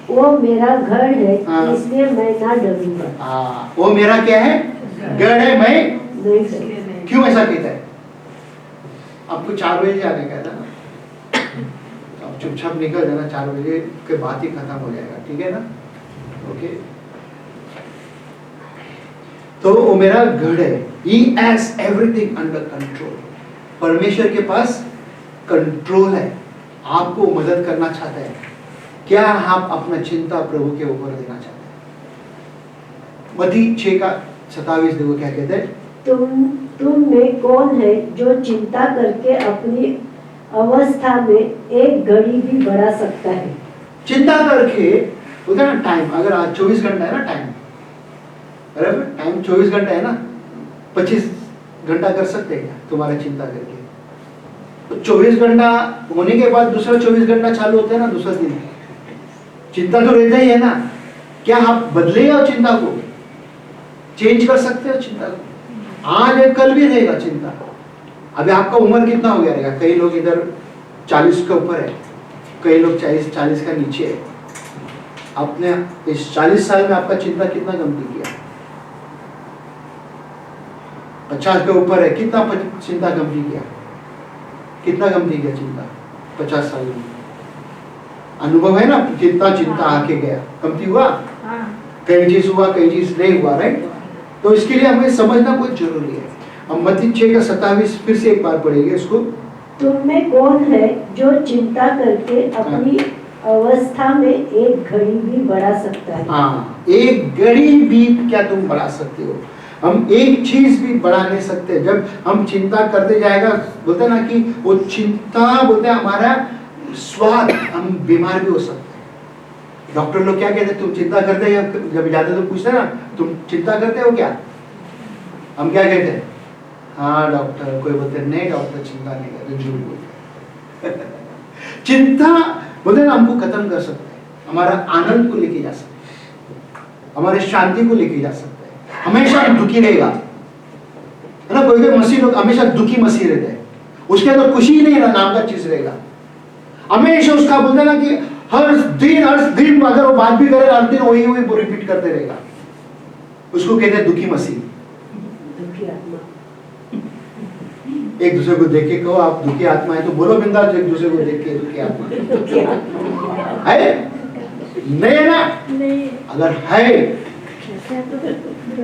Speaker 3: वो मेरा घर है,
Speaker 1: हाँ।
Speaker 3: इसलिए मैं ना डरूंगा।
Speaker 1: वो मेरा क्या है? गढ़ है, मैं
Speaker 3: नहीं डरूंगा।
Speaker 1: क्यों ऐसा कहता है? आपको 4 बजे जाने का था ना, आप चुपचाप निकल जाना, 4 बजे के बाद ही खत्म हो जाएगा, ठीक है ना? ओके। तो वो मेरा गढ़ है। He has everything under control. परमेश्वर के पास कंट्रोल है, आपको मदद करना चाहता है। क्या आप अपना चिंता प्रभु के ऊपर देना चाहते हैं? मत्ती 6:27 देखो क्या कहते हैं,
Speaker 3: तुम में कौन है जो चिंता करके अपनी अवस्था में एक घड़ी भी बढ़ा सकता है?
Speaker 1: चिंता करके होता है ना टाइम, अगर आज 24 घंटा है ना टाइम, बराबर टाइम 24 घंटा है ना, 25 घंटा कर सकते हैं क्या तुम्हारा चिंता करके? तो 24 घंटा होने के बाद दूसरा 24 घंटा चालू होता है ना, दूसरा दिन चिंता तो रहता ही है ना। क्या आप बदलेगा चिंता को? चेंज कर सकते हो चिंता को? आज है कल भी रहेगा चिंता। अभी आपका उम्र कितना हो गया रहेगा? कई लोग इधर 40 के ऊपर है, कई लोग 40 का नीचे है। आपने इस 40 साल में आपका चिंता कितना कम किया? 50 के ऊपर है, कितना चिंता कम किया? कितना कम किया चिंता 50 साल में? अनुभव है ना कितना चिंता आके गया, कमती हुआ, कई चीज हुआ कई चीज नहीं हुआ, राइट? तो इसके लिए हमें समझना बहुत जरूरी है। हम मत्ती 6:27 फिर से एक बार पढ़ेंगे इसको।
Speaker 3: तुम में कौन है जो चिंता करके अपनी अवस्था में एक घड़ी भी बढ़ा सकता है?
Speaker 1: हाँ, एक घड़ी भी क्या तुम बढ़ा सकते हो? हम एक चीज भी बढ़ा नहीं सकते। जब हम चिंता करते जाएगा, बोलते हैं ना कि वो चिंता बोलते हैं हमारा स्वाद, हम बीमार भी हो सकते हैं। डॉक्टर लोग क्या कहते हैं, तुम चिंता करते हैं? जब जाते तो पूछते हैं ना, तुम चिंता करते हो क्या? हम क्या कहते हैं? हाँ डॉक्टर। कोई बोलते हैं नहीं डॉक्टर चिंता नहीं करते, झूठ बोलते हैं। चिंता बोलते हैं ना हमको खत्म कर सकते हैं, हमारा आनंद को लेके जा सकते हैं, हमारे शांति को लेके जा सकते हैं। हमेशा दुखी रहेगा, है ना? कोई कोई मसीह लोग हमेशा दुखी मसीह रहते हैं, उसके अंदर खुशी ही नहीं नाम का चीज रहेगा। हमेशा उसका बोलते हैं ना कि हर दिन अगर वो बात भी करे, हर दिन वही रिपीट करते रहेगा, उसको कहते हैं दुखी मसीह।
Speaker 3: दुखी आत्मा।
Speaker 1: एक दूसरे को देख के कहो आप दुखी आत्मा है, तो बोलो बिंदास एक दूसरे को देख के दुखी आत्मा है? नहीं है ना?
Speaker 2: नहीं।
Speaker 1: अगर है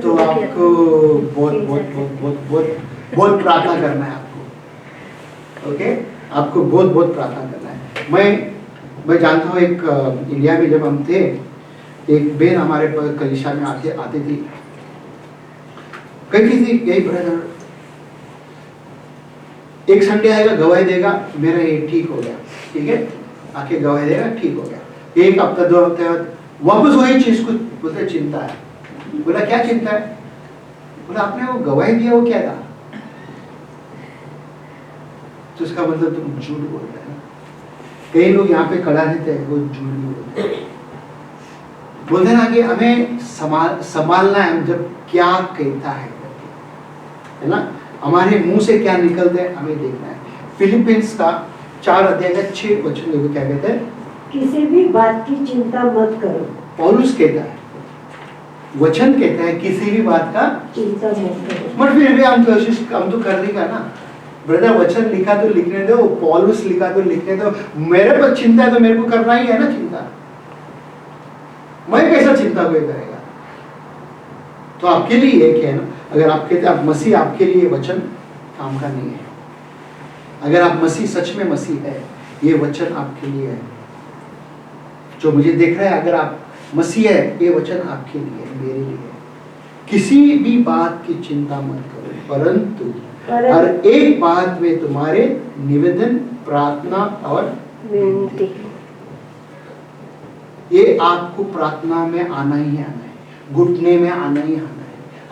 Speaker 1: तो आपको बहुत बहुत बहुत बहुत बहुत बहुत प्रार्थना करना है आपको, ओके? आपको बहुत बहुत प्रार्थना करना है। मैं जानता हूँ एक इंडिया में जब हम थे, एक बहन हमारे कलीसिया में आती थी, कहती थी यही ब्रदर एक संडे आएगा गवाही देगा मेरा ये ठीक हो गया, ठीक है? आके गवाही देगा ठीक हो गया। एक हफ्ता 2 हफ्ते बाद वापस वही चीज को बोलते चिंता है। बोला क्या चिंता है? बोला आपने वो गवाही दिया वो क्या था? तो उसका मतलब तुम झूठ बोल रहे हैं। कई लोग यहाँ पे खड़ा रहते हैं, वो झूठ नहीं बोलते। बोलते ना कि हमें संभालना है, हम जब क्या कहता है ना, हमारे मुंह से क्या निकलते हैं हमें देखना है। फिलिपिन्स का 4:6 देखो क्या कहते हैं,
Speaker 3: किसी भी बात की चिंता मत करो।
Speaker 1: पौलुस कहता है, वचन कहता है किसी भी बात का
Speaker 3: चिंता मत करो।
Speaker 1: मगर फिर भी हम तो करने का ना ब्रदर, वचन लिखा तो लिखने दो, पौलुस लिखा तो लिखने दो। मेरे पर चिंता है तो मेरे को करना ही है ना चिंता। मैं कैसा चिंता कोई करेगा? तो आपके लिए एक है ना, अगर आप कहते हैं आप मसीह, आपके लिए वचन काम का नहीं है। अगर आप मसीह सच में मसीह है, ये वचन आपके लिए है। जो मुझे देख रहा है, अगर आप मसीह है, ये वचन आपके लिए है, मेरे लिए है। किसी भी बात की चिंता मत करो, परंतु हर एक बात में तुम्हारे निवेदन, प्रार्थना और
Speaker 2: विनती,
Speaker 1: ये आपको प्रार्थना में आना ही आना है, घुटने में आना ही आना है।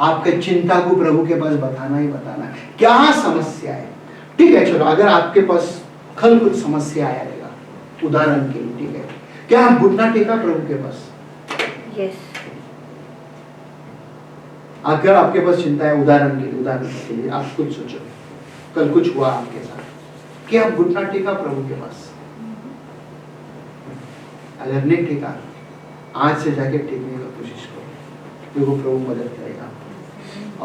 Speaker 1: आपके चिंता को प्रभु के पास बताना ही बताना है। क्या समस्या है? ठीक है, चलो अगर आपके पास कल कुछ समस्या आया रहेगा, उदाहरण के लिए, ठीक है, क्या आप घुटना टेका प्रभु के पास?
Speaker 2: यस।
Speaker 1: अगर आपके पास चिंता है, उदाहरण के लिए आप कुछ सोचो, कल कुछ हुआ आपके साथ, क्या आप घुटना टेका प्रभु के पास? अगर नहीं टेका, आज से जाके टेकने का कोशिश करो, देखो प्रभु मदद करेगा।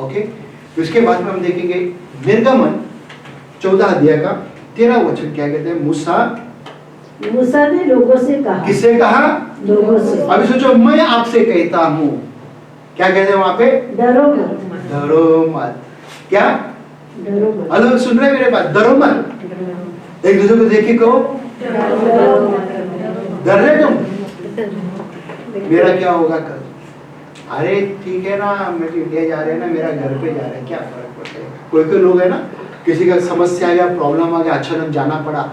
Speaker 1: ओके, तो इसके बाद में हम देखेंगे निर्गमन 14 अध्याय का 13 वचन क्या कहते हैं। मूसा
Speaker 3: ने लोगों से कहा।
Speaker 1: किससे कहा?
Speaker 3: लोगों से।
Speaker 1: अभी सोचो, मैं आपसे कहता हूँ, क्या कहते हैं वहां पे? डरो मत। क्या? डरो मत। हेलो, सुन रहे मेरे बात? डरो मत। एक दूसरे को देख के कहो, डर रहे तुम? मेरा क्या होगा कल? अरे ठीक है ना, मैं तो इंडिया जा रहे हैं ना, मेरा घर पे जा रहे हैं, क्या फर्क पड़ता है? कोई लोग है ना, किसी का समस्या आ गया, प्रॉब्लम आ गया, अचानक जाना पड़ा,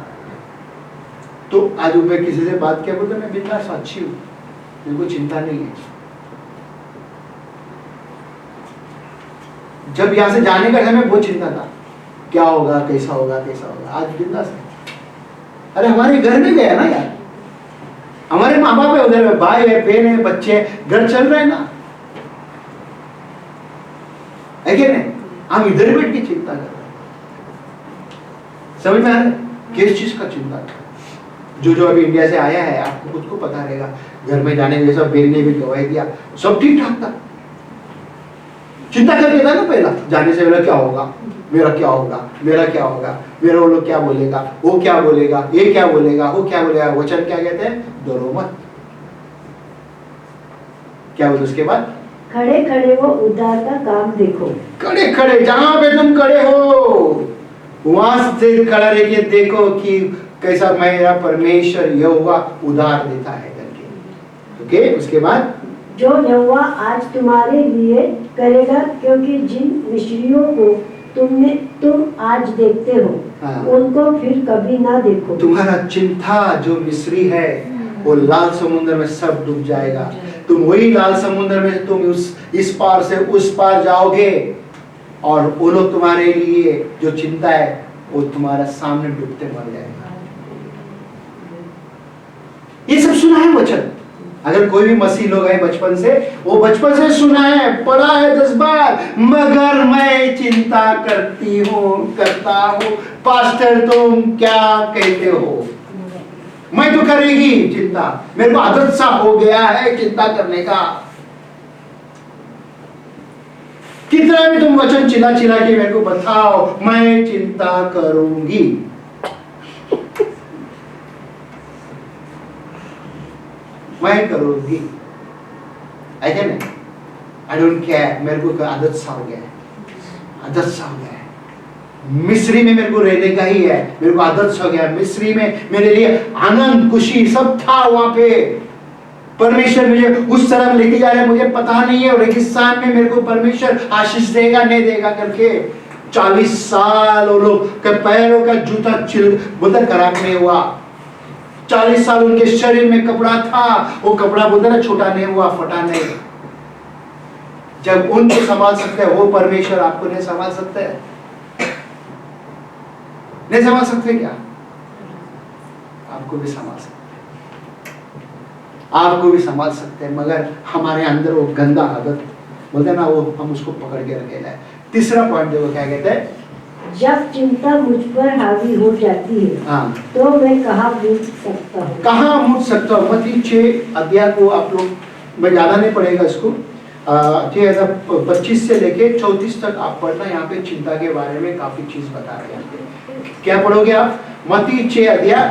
Speaker 1: तो आज मैं किसी से बात किया, बोलते मैं बिंदास अच्छी हूँ, मेरे को चिंता नहीं है। जब यहाँ से जाने का समय बहुत चिंता था, क्या होगा, कैसा होगा, आज बिंदास है। अरे हमारे घर में गया ना यार, हमारे माँ बाप है, उधर भाई है, बहन है, बच्चे हैं, घर चल रहे हैं ना, है कि नहीं? हम इधर बैठ के चिंता कर रहे हैं। समझ में आ रहा है? किस चीज का चिंता कर? जो अभी इंडिया से आया है, आपको खुद को पता रहेगा, घर में जाने के जैसा बेन ने भी गवाही दिया, सब ठीक ठाक था। चिंता करके था ना पहला, जाने से पहले क्या होगा, मेरा क्या होगा, मेरा वो लोग क्या बोलेगा, वो क्या बोलेगा, ये क्या बोलेगा, वो क्या बोलेगा। वचन क्या कहते हैं? डरो मत। क्या बोलते उसके बाद?
Speaker 3: खड़े खड़े वो उद्धार का काम देखो।
Speaker 1: खड़े खड़े जहां पे तुम खड़े हो, वहां से खड़ा रह के देखो कि कैसा मेरा परमेश्वर यहोवा उद्धार देता है करके। ओके, उसके बाद
Speaker 3: जो यहोवा आज तुम्हारे लिए करेगा, क्योंकि जिन मिस्रियों को तुम आज देखते हो,
Speaker 1: हाँ।
Speaker 3: उनको फिर कभी ना देखो।
Speaker 1: तुम्हारा चिंता जो मिस्री है, वो लाल समुद्र में सब डूब जाएगा। तुम वही लाल समुद्र में तुम इस पार से उस पार जाओगे, और वो लोग तुम्हारे लिए जो चिंता है वो तुम्हारा सामने डूबते मर जाएगा। ये सब सुना है वचन। अगर कोई भी मसीह लोग है बचपन से, वो बचपन से सुना है, पढ़ा है 10 बार, मगर मैं चिंता करता हूँ। पास्टर तुम क्या कहते हो? मैं तो करेगी चिंता, मेरे को आदत सा हो गया है चिंता करने का। कितना भी तुम वचन चिल्ला के मेरे को बताओ, मैं चिंता करूंगी। मैं करूंगी, ऐसा नहीं, आई डोंट केयर, मेरे को आदत सा हो गया है, मिस्री में मेरे को रहने का ही है, मेरे को आदत सा हो गया है। मिस्री में मेरे लिए आनंद खुशी सब था, वहां पे परमेश्वर मुझे उस तरफ लेके जा रहा है, मुझे पता नहीं है रेगिस्तान में मेरे को परमेश्वर आशीष देगा नहीं देगा करके। 40 साल वो लोग के पैरों का जूता बोलते खराब नहीं हुआ। 40 साल उनके शरीर में कपड़ा था, वो कपड़ा बोलते ना छोटा नहीं हुआ, फटा नहीं। जब उनको संभाल सकते हैं वो परमेश्वर आपको नहीं संभाल सकते हैं? नहीं संभाल सकते क्या? आपको भी संभाल सकते हैं, आपको भी संभाल सकते हैं, मगर हमारे अंदर वो गंदा आदत बोलते हैं ना, वो हम उसको पकड़ के रखेला है। तीसरा पॉइंट देखो क्या कहते हैं,
Speaker 3: जब चिंता मुझ पर हावी हो जाती है, हाँ, तो मैं कहाँ मुड़ सकता हूँ? कहाँ
Speaker 1: मुड़ सकता हूँ? मत्ती 6 अध्याय को आप लोग, मैं ज्यादा नहीं पढ़ेगा इसको, 25 से लेके 34 तक आप पढ़ना। यहाँ पे चिंता के बारे में काफी चीज बता रहे हैं। क्या पढ़ोगे आप? मत्ती 6 अध्याय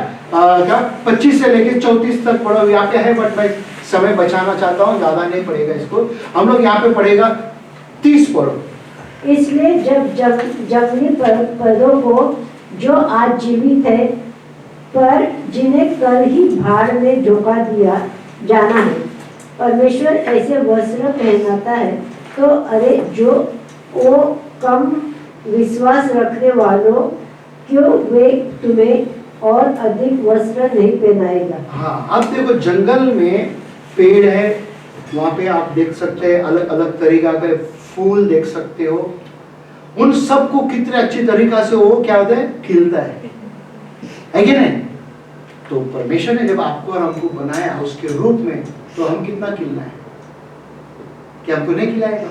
Speaker 1: 25 से लेके 34 तक पढ़ोगे। यहाँ पे है, बट मैं समय बचाना चाहता हूँ, ज्यादा नहीं पढ़ेगा इसको। हम लोग यहाँ पे पढ़ेगा 30 पढ़ो।
Speaker 3: इसलिए जब जंगली पौधों को जो आज जीवित है, पर जिन्हें कल ही भाड़ में झोंका दिया जाना है, परमेश्वर ऐसे वस्त्र पहनाता है, तो अरे जो वो कम विश्वास रखने वालों, क्यों वे तुम्हें और अधिक वस्त्र नहीं पहनाएगा? हाँ,
Speaker 1: अब देखो जंगल में पेड़ है, वहाँ पे आप देख सकते हैं अलग अलग तरीका के फूल देख सकते हो। उन सबको कितने अच्छी तरीका से वो क्या होता है, खिलता है कि नहीं? तो परमेश्वर ने जब आपको और हमको बनाया उसके रूप में, तो हम कितना खिलना है? क्या हमको नहीं खिलाएगा?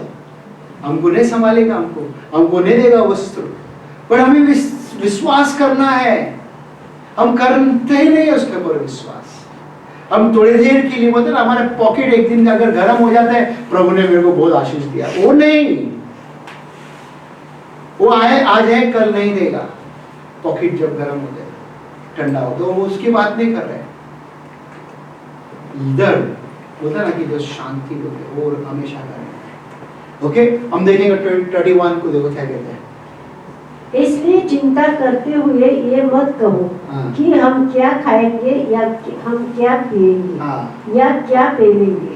Speaker 1: हमको नहीं संभालेगा? हमको नहीं देगा वस्त्र? पर हमें विश्वास करना है। हम करते ही नहीं उसके ऊपर विश्वास। हम थोड़ी देर के लिए बोलते ना, हमारे पॉकेट एक दिन अगर गर्म हो जाता है, प्रभु ने मेरे को बहुत आशीष दिया, वो नहीं, वो आज है कल नहीं देगा। पॉकेट जब गर्म हो जाए, ठंडा हो, तो वो उसकी बात नहीं कर रहे। इधर बोलता ना कि जो शांति होते वो हमेशा करें। ओके, हम देखेंगे 31 को, देखो क्या कहते हैं।
Speaker 3: इसलिए चिंता करते हुए ये मत कहो कि हम क्या खाएंगे या हम क्या पिएंगे या क्या पहनेंगे।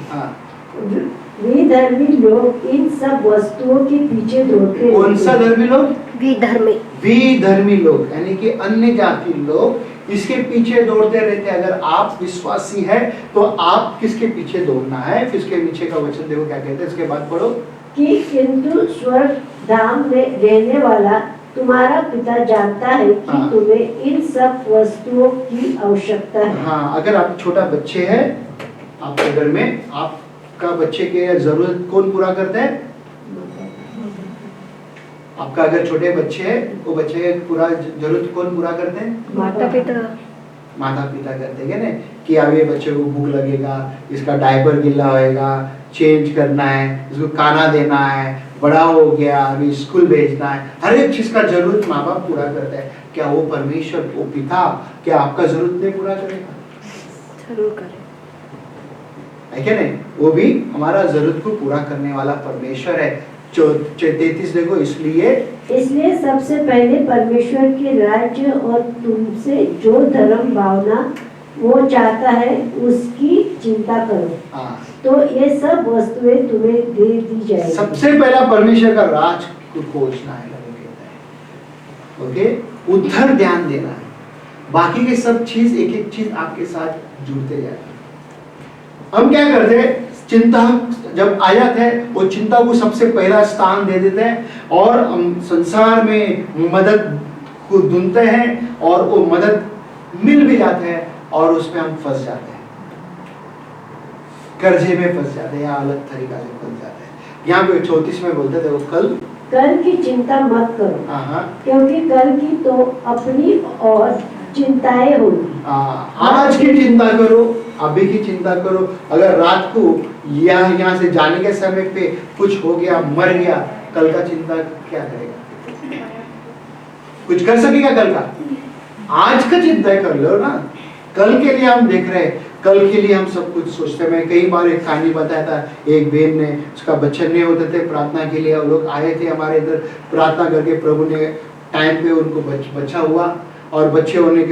Speaker 3: विधर्मी लोग इन सब वस्तुओं के पीछे दौड़ते।
Speaker 1: कौन सा धर्मी लोग?
Speaker 2: विधर्मी
Speaker 1: लोग, यानी कि अन्य जाति लोग इसके पीछे दौड़ते रहते हैं। अगर आप विश्वासी हैं तो आप किसके पीछे दौड़ना है? फिर इसके नीचे का वचन देखो क्या कहते हैं, इसके बाद पढ़ो
Speaker 3: कि किंतु स्वर्ग धाम में रहने वाला तुम्हारा पिता जानता है कि तुम्हें इन सब वस्तुओं की आवश्यकता है।
Speaker 1: हाँ, अगर आप छोटा बच्चे हैं आपके घर में, आपका बच्चे के जरूरत कौन पूरा करता है? आपका अगर छोटे बच्चे हैं, वो बच्चे के पूरा जरूरत कौन पूरा करते हैं? माता पिता करते हैं ना, कि अब ये बच्चे को भूख लगेगा, इसका डायपर गीला होएगा, चेंज करना है, इसको खाना देना है, बड़ा हो गया अभी स्कूल भेजना है, हर एक चीज का जरूरत माँ बाप पूरा करता है। क्या वो परमेश्वर, वो पिता, क्या आपका जरूरत नहीं पूरा करेगा?
Speaker 2: जरूर करें,
Speaker 1: है क्या नहीं? वो भी हमारा जरूरत को पूरा करने वाला परमेश्वर है। 33 देखो, इसलिए
Speaker 3: सबसे पहले परमेश्वर के राज्य और तुमसे जो धर्म भावना वो चाहता है उसकी चिंता करो, तो ये सब वस्तुएं तुम्हें दे दी जाएगी। सबसे पहला परमेश्वर का राज को खोजना है, ओके,
Speaker 1: उधर ध्यान देना है। बाकी के सब चीज, एक एक चीज आपके साथ जुड़ते जाएगा। हम क्या करते हैं? चिंता जब आ जाते हैं, वो चिंता को सबसे पहला स्थान दे देते हैं और हम संसार में मदद को ढूंढते हैं और वो मदद मिल भी जाते हैं और उसमें हम फंस जाते हैं, कर्जे में फंस जाते हैं या अलग तरीका से फंस जाते हैं। यहाँ पे 34 में बोलते थे वो
Speaker 3: कल की चिंता मत करो, क्योंकि कल की तो अपनी और चिंताएं होगी।
Speaker 1: आज की चिंता करो, अभी की चिंता करो। अगर रात को यहाँ से जाने के समय पे कुछ हो गया, मर गया, कल का चिंता क्या करेगा? कुछ कर सकेगा कल का? आज का चिंता कर लो ना। कल के लिए हम देख रहे हैं, कल के लिए हम सब कुछ सोचते हैं। मैं कई बार एक कहानी बताया था, एक बहन ने, उसका बच्चे नहीं होते थे, प्रार्थना के लिए लोग आए थे हमारे इधर, प्रार्थना करके प्रभु ने टाइम पे उनको बच्चा हुआ और बच्ची होने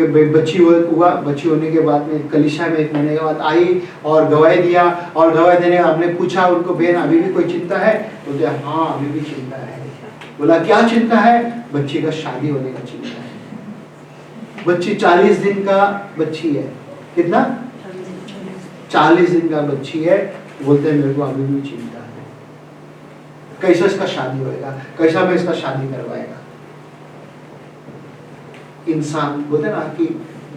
Speaker 1: के बाद में कलीसिया में 1 महीने के बाद आई और गवाही दिया। और गवाही देने हमने पूछा उनको, बहन अभी भी कोई चिंता है? बोलते हाँ अभी भी चिंता है। बोला क्या चिंता है? बच्ची का शादी होने का चिंता है। बच्ची 40 दिन का बच्ची है। कितना? 40 दिन का बच्ची है। बोलते हैं मेरे को अभी भी चिंता है, कैसा इसका शादी होएगा, कैसा मैं इसका शादी करवाएगा। इंसान बोलते ना कि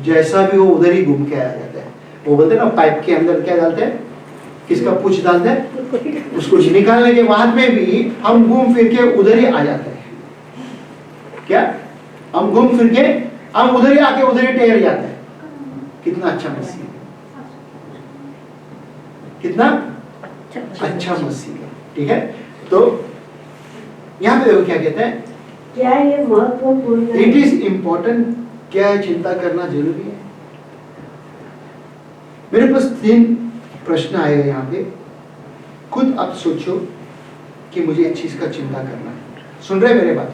Speaker 1: जैसा भी हो उधर ही घूम के आ जाता है। वो बोलते ना पाइप के अंदर क्या डालते हैं, किसका पूंछ डालते हैं, उसको निकालने के बाद में भी हम घूम फिर के उधर ही आ जाते हैं। क्या हम घूम फिर के हम उधर ही आके उधर ही ठहर जाते हैं। कितना अच्छा मसीह है, कितना अच्छा मसीह है। ठीक है, तो यहाँ पे देखो क्या कहते हैं,
Speaker 3: क्या ये महत्वपूर्ण है?
Speaker 1: It is important. क्या है? चिंता करना जरूरी है। मेरे पास 3 प्रश्न आएगा यहाँ पे। खुद आप सोचो कि मुझे इस चीज का चिंता करना है। सुन रहे मेरे बात?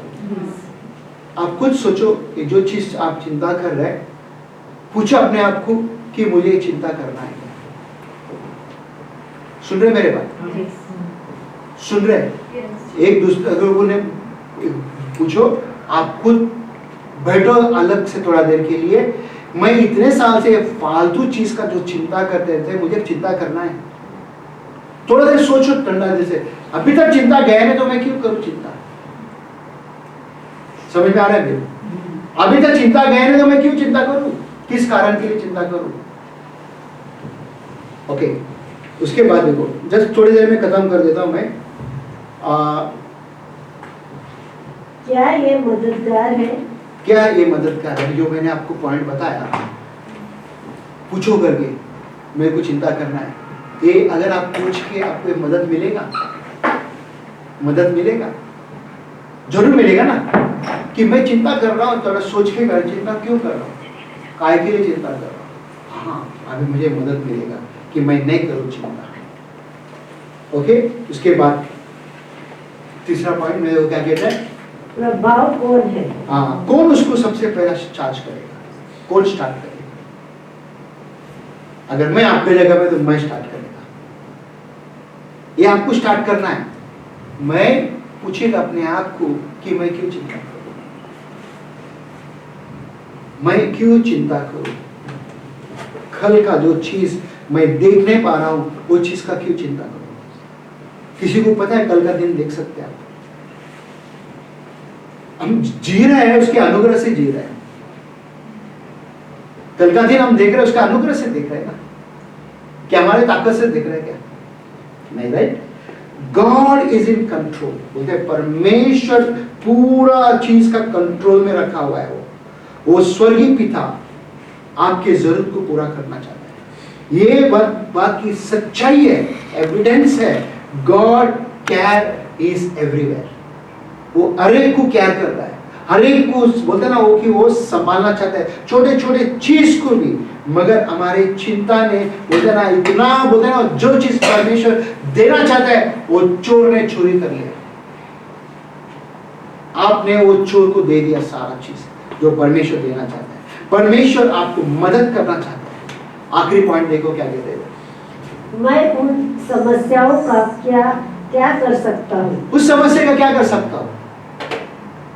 Speaker 1: आप खुद सोचो कि जो चीज आप चिंता कर रहे हैं, पूछो अपने आप को कि मुझे ये चिंता करना है। सुन रहे मेरे बात? सुन रहे? एक दूसरे लोगों ने पूछो, आप खुद बैठो अलग से थोड़ा देर के लिए। मैं इतने साल से फालतू चीज का जो चिंता करते थे, मुझे चिंता करना है। थोड़ा देर सोचो ठंडा दिल से, अभी तक चिंता गया नहीं तो मैं क्यों करूं चिंता? समझ में आ रहा है? अभी तक चिंता गया नहीं तो मैं क्यों चिंता करूं? किस कारण के लिए चिंता करूं? ओके, उसके बाद देखो, जस्ट थोड़ी देर में खत्म कर देता हूं मैं।
Speaker 3: क्या ये मददगार है?
Speaker 1: क्या ये मददगार है? जो मैंने आपको पॉइंट बताया, पूछो करके मेरे को चिंता करना है, ये अगर आप पूछ के आपको ये मदद मिलेगा, मदद मिलेगा, जरूर मिलेगा ना। कि मैं चिंता कर रहा हूँ, थोड़ा सोच के कर, चिंता क्यों कर रहा हूँ, काय के लिए चिंता कर रहा हूँ, हाँ अभी मुझे मदद मिलेगा कि मैं नहीं करूँ चिंता। ओके, उसके बाद तीसरा पॉइंट मेरे को क्या कहता है?
Speaker 3: प्रभाव कौन है?
Speaker 1: हाँ, कौन उसको सबसे पहला चार्ज करेगा, कौन स्टार्ट करेगा? अगर मैं आपके जगह में तो मैं स्टार्ट करेगा। ये आपको स्टार्ट करना है। मैं पूछेगा अपने आप को कि मैं क्यों चिंता करूं, मैं क्यों चिंता करूं, कल का जो चीज मैं देख नहीं पा रहा हूं वो चीज का क्यों चिंता करूं? किसी को पता है कल का दिन देख सकते हैं आप? हम जी रहे हैं उसके अनुग्रह से जी रहे हैं। कल का दिन हम देख रहे हैं उसका अनुग्रह से देख रहे हैं ना, क्या हमारे ताकत से देख रहे हैं? क्या नहीं, right? God is in control. बोलते हैं परमेश्वर पूरा चीज का कंट्रोल में रखा हुआ है। वो स्वर्गीय पिता आपके जरूरत को पूरा करना चाहता है। ये बात की सच्चाई है, एविडेंस है। God care is everywhere. वो हर एक को केयर कर रहा है, हर एक को बोलते ना वो कि वो संभालना चाहता है, छोटे छोटे चीज को भी। मगर हमारे चिंता ने बोलते ना इतना, बोलते ना जो चीज परमेश्वर देना चाहता है वो चोर ने चोरी कर लिया। आपने वो चोर को दे दिया सारा चीज जो परमेश्वर देना चाहता है। परमेश्वर आपको मदद करना चाहता है। आखिरी पॉइंट देखो क्या कहते हैं?
Speaker 3: मैं उन समस्याओं का क्या कर सकता हूँ?
Speaker 1: उस समस्या का क्या कर सकता हूँ?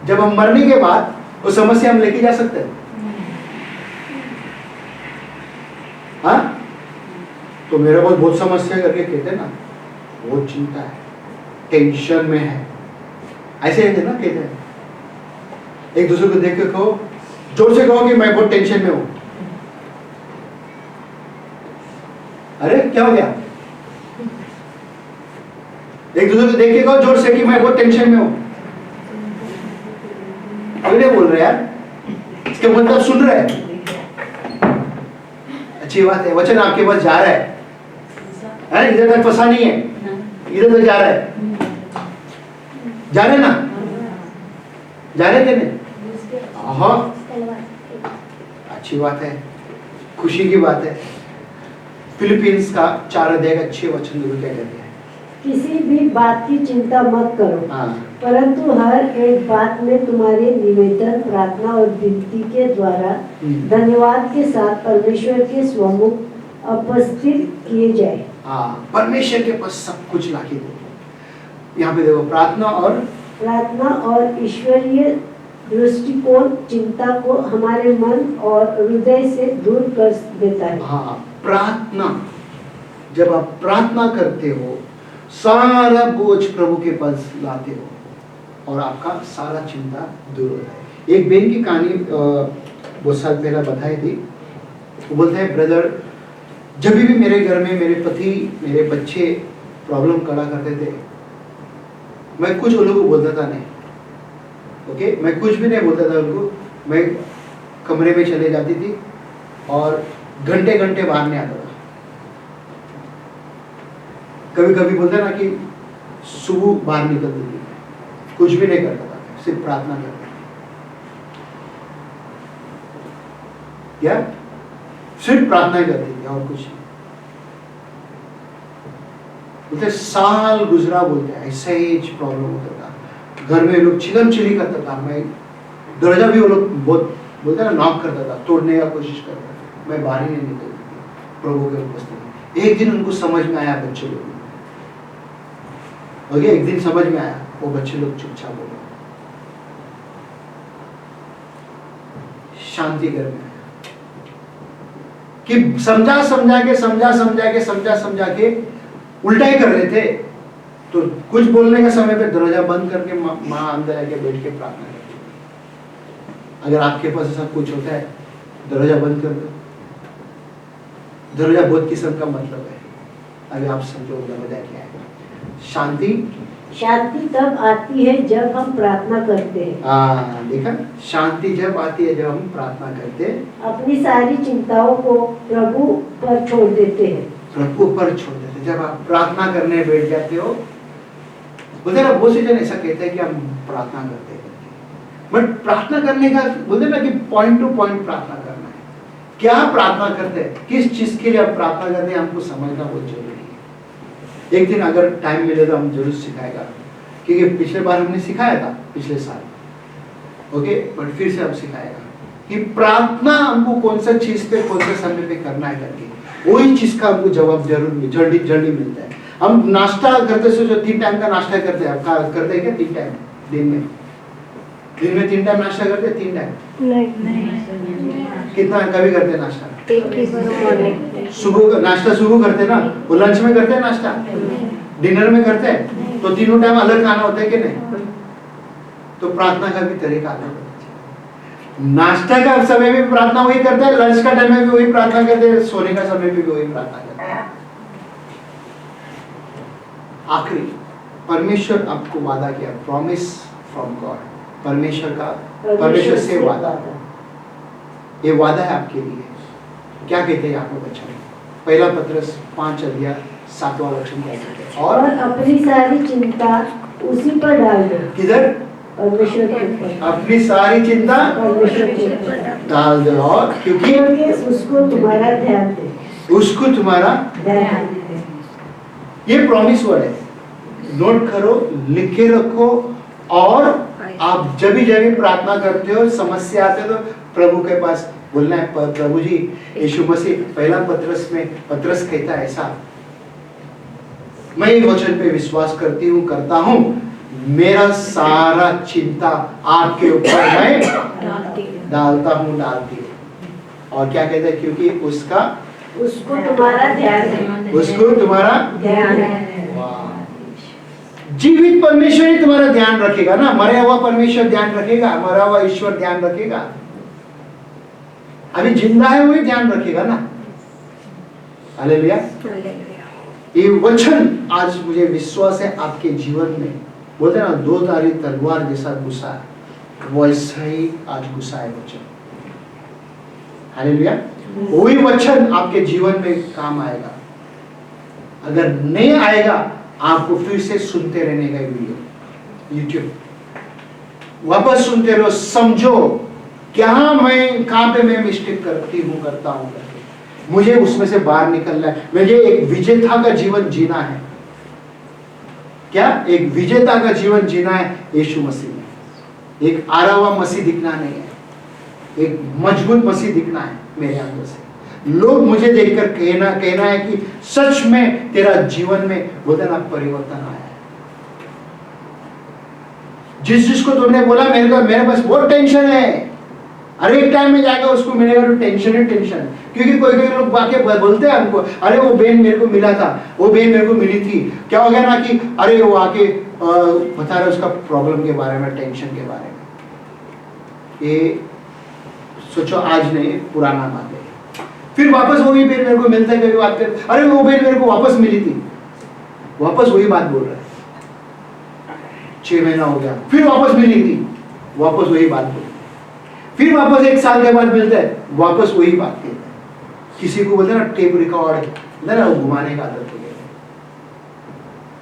Speaker 1: जब हम मरने के बाद वो समस्या हम लेके जा सकते हैं? हाँ, तो मेरे पास बहुत समस्या करके कहते ना, बहुत चिंता है, टेंशन में है, ऐसे कहते ना, कहते हैं। एक दूसरे को देख के कहो, जोर से कहो कि मैं बहुत टेंशन में हूं। अरे क्या हो गया? एक दूसरे को देख के कहो जोर से कि मैं बहुत टेंशन में हूं। कोई नहीं बोल रहे यार, इसका मतलब सुन रहे हैं। अच्छी बात है, वचन आपके पास जा रहा है, इधर तक फंसा नहीं है, इधर तक जा रहा है। जा रहे ना, जा रहे थे नहीं? हाँ, अच्छी बात है, खुशी की बात है। फिलिपींस का 4 अध्याय का 6 वचन क्या कहते हैं?
Speaker 3: किसी भी बात की चिंता मत करो,
Speaker 1: हाँ,
Speaker 3: परंतु हर एक बात में तुम्हारे निवेदन, प्रार्थना और विनती के द्वारा धन्यवाद के साथ परमेश्वर के सम्मुख उपस्थित किए जाए।
Speaker 1: हाँ, परमेश्वर के पास सब कुछ लाके दो। यहाँ पे देखो, प्रार्थना और ईश्वरीय दृष्टिकोण चिंता को हमारे मन और हृदय से दूर कर देता है। हाँ, प्रार्थना, जब आप प्रार्थना करते हो सारा बोझ प्रभु के पास लाते हो और आपका सारा चिंता दूर होता है। एक बहन की कहानी बहुत साल पहले बताई थी। वो बोलते हैं, ब्रदर, जब भी मेरे घर में मेरे पति, मेरे बच्चे प्रॉब्लम खड़ा करते थे, मैं कुछ उन लोगों को बोलता था नहीं। ओके, मैं कुछ भी नहीं बोलता था उनको। मैं कमरे में चले जाती थी और घंटे घंटे बाहर नहीं आता था। कभी कभी बोलते ना कि सुबह बाहर निकलती थी, कुछ भी नहीं करता था, सिर्फ प्रार्थना करता था। क्या? सिर्फ प्रार्थना करती थी और कुछ नहीं। बोलते साल गुजरा, बोलते ऐसे ही प्रॉब्लम होता था। घर में लोग चिलम चिली करता था। मैं दरवाजा भी वो लोग बहुत बोलते ना नॉक करता था, तोड़ने का कोशिश करता था। मैं बाहर ही नहीं निकलती थी प्रभु के उपस्थिति। एक दिन उनको समझ में आया, बच्चे लोग, ओके, एक दिन समझ में आया, वो बच्चे लोग चुपचाप हो गए, शांति घर में कि समझा के उल्टा ही कर रहे थे। तो कुछ बोलने के समय पे दरवाजा बंद करके माँ अंदर आके बैठ के प्रार्थना करती। अगर आपके पास ऐसा कुछ होता है, दरवाजा बंद कर दो। दरवाजा बहुत किस्म का मतलब है, अभी आप समझो दरवाजा क्या है। शांति,
Speaker 3: शांति तब आती है जब हम प्रार्थना करते हैं।
Speaker 1: हाँ देखा, शांति जब आती है जब हम प्रार्थना करते हैं,
Speaker 3: अपनी सारी चिंताओं को प्रभु पर छोड़ देते हैं।
Speaker 1: प्रभु पर छोड़ देते हैं। जब आप प्रार्थना करने बैठ जाते हो, बोलते ना बहुत से जन ऐसा कहते हैं कि हम प्रार्थना करते हैं, बट प्रार्थना करने का बोलते ना कि पॉइंट टू पॉइंट प्रार्थना करना है। क्या प्रार्थना करते हैं, किस चीज के लिए आप प्रार्थना करते हैं, हमको समझना बहुत जरूरी है। एक दिन अगर टाइम मिले तो हम जरूर सिखाएगा, क्योंकि पिछले बार हमने सिखाया था पिछले साल, ओके, बट फिर से हम सिखाएगा कि प्रार्थना हमको कौन सा चीज पे कौन से समय पे करना है करके, वही चीज का हमको जवाब जरूर जल्दी जल्दी मिलता है। हम नाश्ता करते से जो 3 टाइम का नाश्ता करते हैं, आप करते हैं क्या 3 टाइम दिन में? दिन में 3 टाइम नाश्ता करते हैं? 3 टाइम
Speaker 2: नहीं,
Speaker 1: कितना कभी करते हैं नाश्ता?
Speaker 2: एक ही बार मॉर्निंग।
Speaker 1: सुबह नाश्ता शुरू करते हैं ना, वो लंच में करते हैं नाश्ता, डिनर में करते हैं, तो तीनों टाइम अलग खाना होता है कि नहीं? तो प्रार्थना का भी तरीका अलग होता है। नाश्ता का समय भी प्रार्थना वही करते हैं, लंच का टाइम में भी वही प्रार्थना करते हैं, सोने का समय भी वही प्रार्थना करते हैं। आखिरी, परमेश्वर आपको वादा किया, प्रॉमिस फ्रॉम गॉड, परमेश्वर से वादा, ये वादा है आपके लिए। क्या कहते हैं आपको बच्चों? पहला पत्रस 5 अध्याय 7वां वचन कहते हैं, और
Speaker 3: अपनी सारी चिंता उसी पर डाल दो।
Speaker 1: किधर?
Speaker 3: परमेश्वर के ऊपर।
Speaker 1: अपनी सारी चिंता
Speaker 3: परमेश्वर के ऊपर
Speaker 1: डाल दो, और क्योंकि
Speaker 3: उसको तुम्हारा ध्यान दे,
Speaker 1: उसको तुम्हारा
Speaker 3: ध्यान दे।
Speaker 1: ये प्रॉमिस वर्ड है, नोट करो, लिख के रखो, और आप जब भी प्रार्थना करते हो, समस्या आते हो, तो प्रभु के पास बोलना है, प्रभु जी, यीशु मसीह, पहला पत्रस में पत्रस कहता है ऐसा, मैं ये वचन पे विश्वास करता हूँ, मेरा सारा चिंता आपके ऊपर मैं डालता हूँ, डालती हूँ। और क्या कहता है? क्योंकि उसको तुम्हारा ध्यान है, उसको तुम्हारा
Speaker 3: ध्यान है।
Speaker 1: जीवित परमेश्वर ही तुम्हारा ध्यान रखेगा ना, मरा हुआ परमेश्वर ध्यान रखेगा, मरा हुआ ईश्वर ध्यान रखेगा? अभी जिंदा है वही ध्यान रखेगा ना। हालेलुया। ये वचन आज मुझे विश्वास है आपके जीवन में, बोलते ना 2 धारी तलवार जैसा घुसा है, वैसा ही आज घुसा है वचन। हालेलुया। वही वचन आपके जीवन में काम आएगा। अगर नहीं आएगा, आपको फिर से सुनते रहने का वीडियो यूट्यूब, वापस सुनते रहो, समझो कहां पे मैं मिस्टेक करता हूं करके, मुझे उसमें से बाहर निकलना है, मुझे एक विजेता का जीवन जीना है। क्या? एक विजेता का जीवन जीना है यीशु मसीह में। एक आरा हुआ मसीह दिखना नहीं है, एक मजबूत मसीह दिखना है मेरे अंदर से। लोग मुझे देखकर कहना है कि सच में तेरा जीवन में बोलते ना परिवर्तन आया है। जिसको तुमने बोला मेरे पास बहुत टेंशन है, अरे एक टाइम में जाकर उसको मिलेगा तो टेंशन ही टेंशन। क्योंकि कोई लोग वाकई बोलते हैं हमको, अरे वो बहन मेरे को मिला था, वो बहन मेरे को मिली थी, क्या हो गया ना कि अरे वो आके बता रहे उसका प्रॉब्लम के बारे में, टेंशन के बारे में। ये सोचो आज नहीं, पुराना बात है। फिर वापस वही बहन मेरे को मिलता है, कभी बात कर, अरे वो बहन मेरे को वापस मिली थी, वापस वही बात बोल रहा है। 6 महीना हो गया, फिर वापस मिली थी, वापस वही बात बोल, फिर वापस 1 साल के बाद मिलता है, वापस वही बात कहता है। किसी को बोलते हैं ना टेप रिकॉर्ड, ना वो घुमाने का आदत हो गया,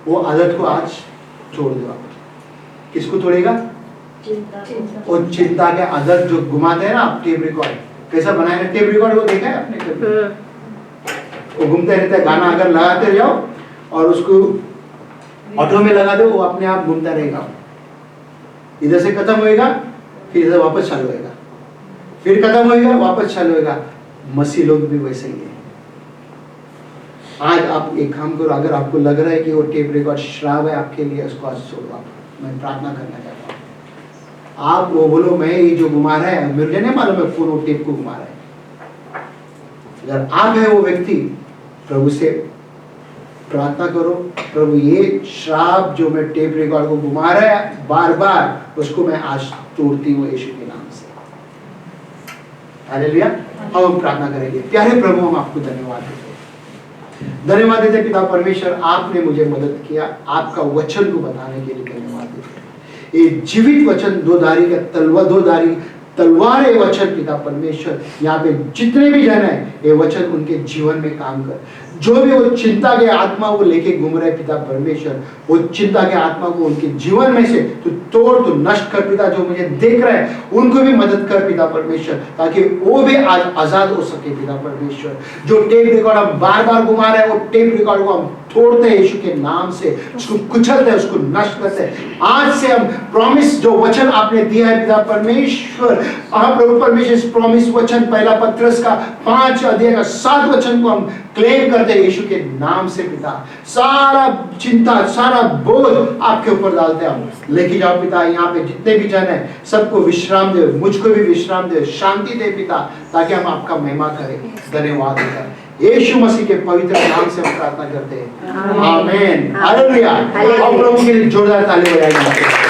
Speaker 1: वो आदत को आज छोड़ दो आप। किसको तोड़ेगा? और चिंता के आदत जो घुमाते हैं ना आप, टेप रिकॉर्ड कैसा बनाएगा? टेप रिकॉर्ड वो देखा है आपने कभी? वो घूमते रहता है, गाना अगर लगाते जाओ और उसको ऑटो में लगा दो, वो अपने आप घूमता रहेगा। इधर से खत्म होएगा, फिर इधर वापस चालू होएगा, फिर खत्म होएगा, वापस चालू होएगा। मसीह लोग भी वैसे ही है। आज आप एक काम करो, अगर आपको लग रहा है कि वो टेप रिकॉर्ड श्राप है आपके लिए, उसको आज छोड़ो। मैं प्रार्थना करना चाहता हूँ, आप वो बोलो मैं ये जो घुमा रहा है, मुझे नहीं मालूम है कौन वो टेप को घुमा रहा है। अगर आप है वो व्यक्ति, प्रभु से प्रार्थना करो, प्रभु ये श्राप जो मैं टेप रिकॉर्ड को घुमा रहा है बार बार, उसको मैं आज तोड़ती हूँ यीशु के नाम से। हालेलुया। हम प्रार्थना करेंगे। प्यारे प्रभु, हम आपको धन्यवाद देते हैं, धन्यवाद देते पिता परमेश्वर, आपने मुझे मदद किया, आपका वचन को बताने के लिए धन्यवाद देते हैं। ये जीवित वचन, दो धारी तलवार, ये वचन पिता परमेश्वर, यहाँ पे जितने भी जन है, ये वचन उनके जीवन में काम कर। जो भी वो चिंता के आत्मा को लेके घूम रहे पिता परमेश्वर, वो चिंता के आत्मा को उनके जीवन में से तू तोड़, तू नष्ट कर पिता। जो मुझे देख रहे हैं उनको भी मदद कर पिता परमेश्वर, ताकि वो भी आज आजाद हो सके पिता परमेश्वर। जो टेप रिकॉर्ड हम बार बार घुमा रहे हैं, वो टेप रिकॉर्ड को हम तोड़ते हैं यीशु के नाम से, उसको कुचलते हैं, उसको नष्ट करते हैं। आज से हम प्रॉमिस, जो वचन आपने दिया है पिता परमेश्वर, आप प्रभु परमेश्वर, इस प्रॉमिस वचन पहला पत्रस का 5 अध्याय का 7 वचन को हम क्लेम करते हैं यीशु के नाम से पिता। सारा चिंता, सारा बोझ आपके ऊपर डालते हैं हम। लेके जाओ पिता, यहाँ पे जितने भी जन है सबको विश्राम दे, मुझको भी विश्राम दे, शांति दे पिता, ताकि हम आपका महिमा करें। धन्यवाद पिता, यीशु मसीह के पवित्र नाम से हम प्रार्थना करते हैं, आमीन। हालेलुया। और प्रभु के लिए जोरदार ताली बजाएंगे।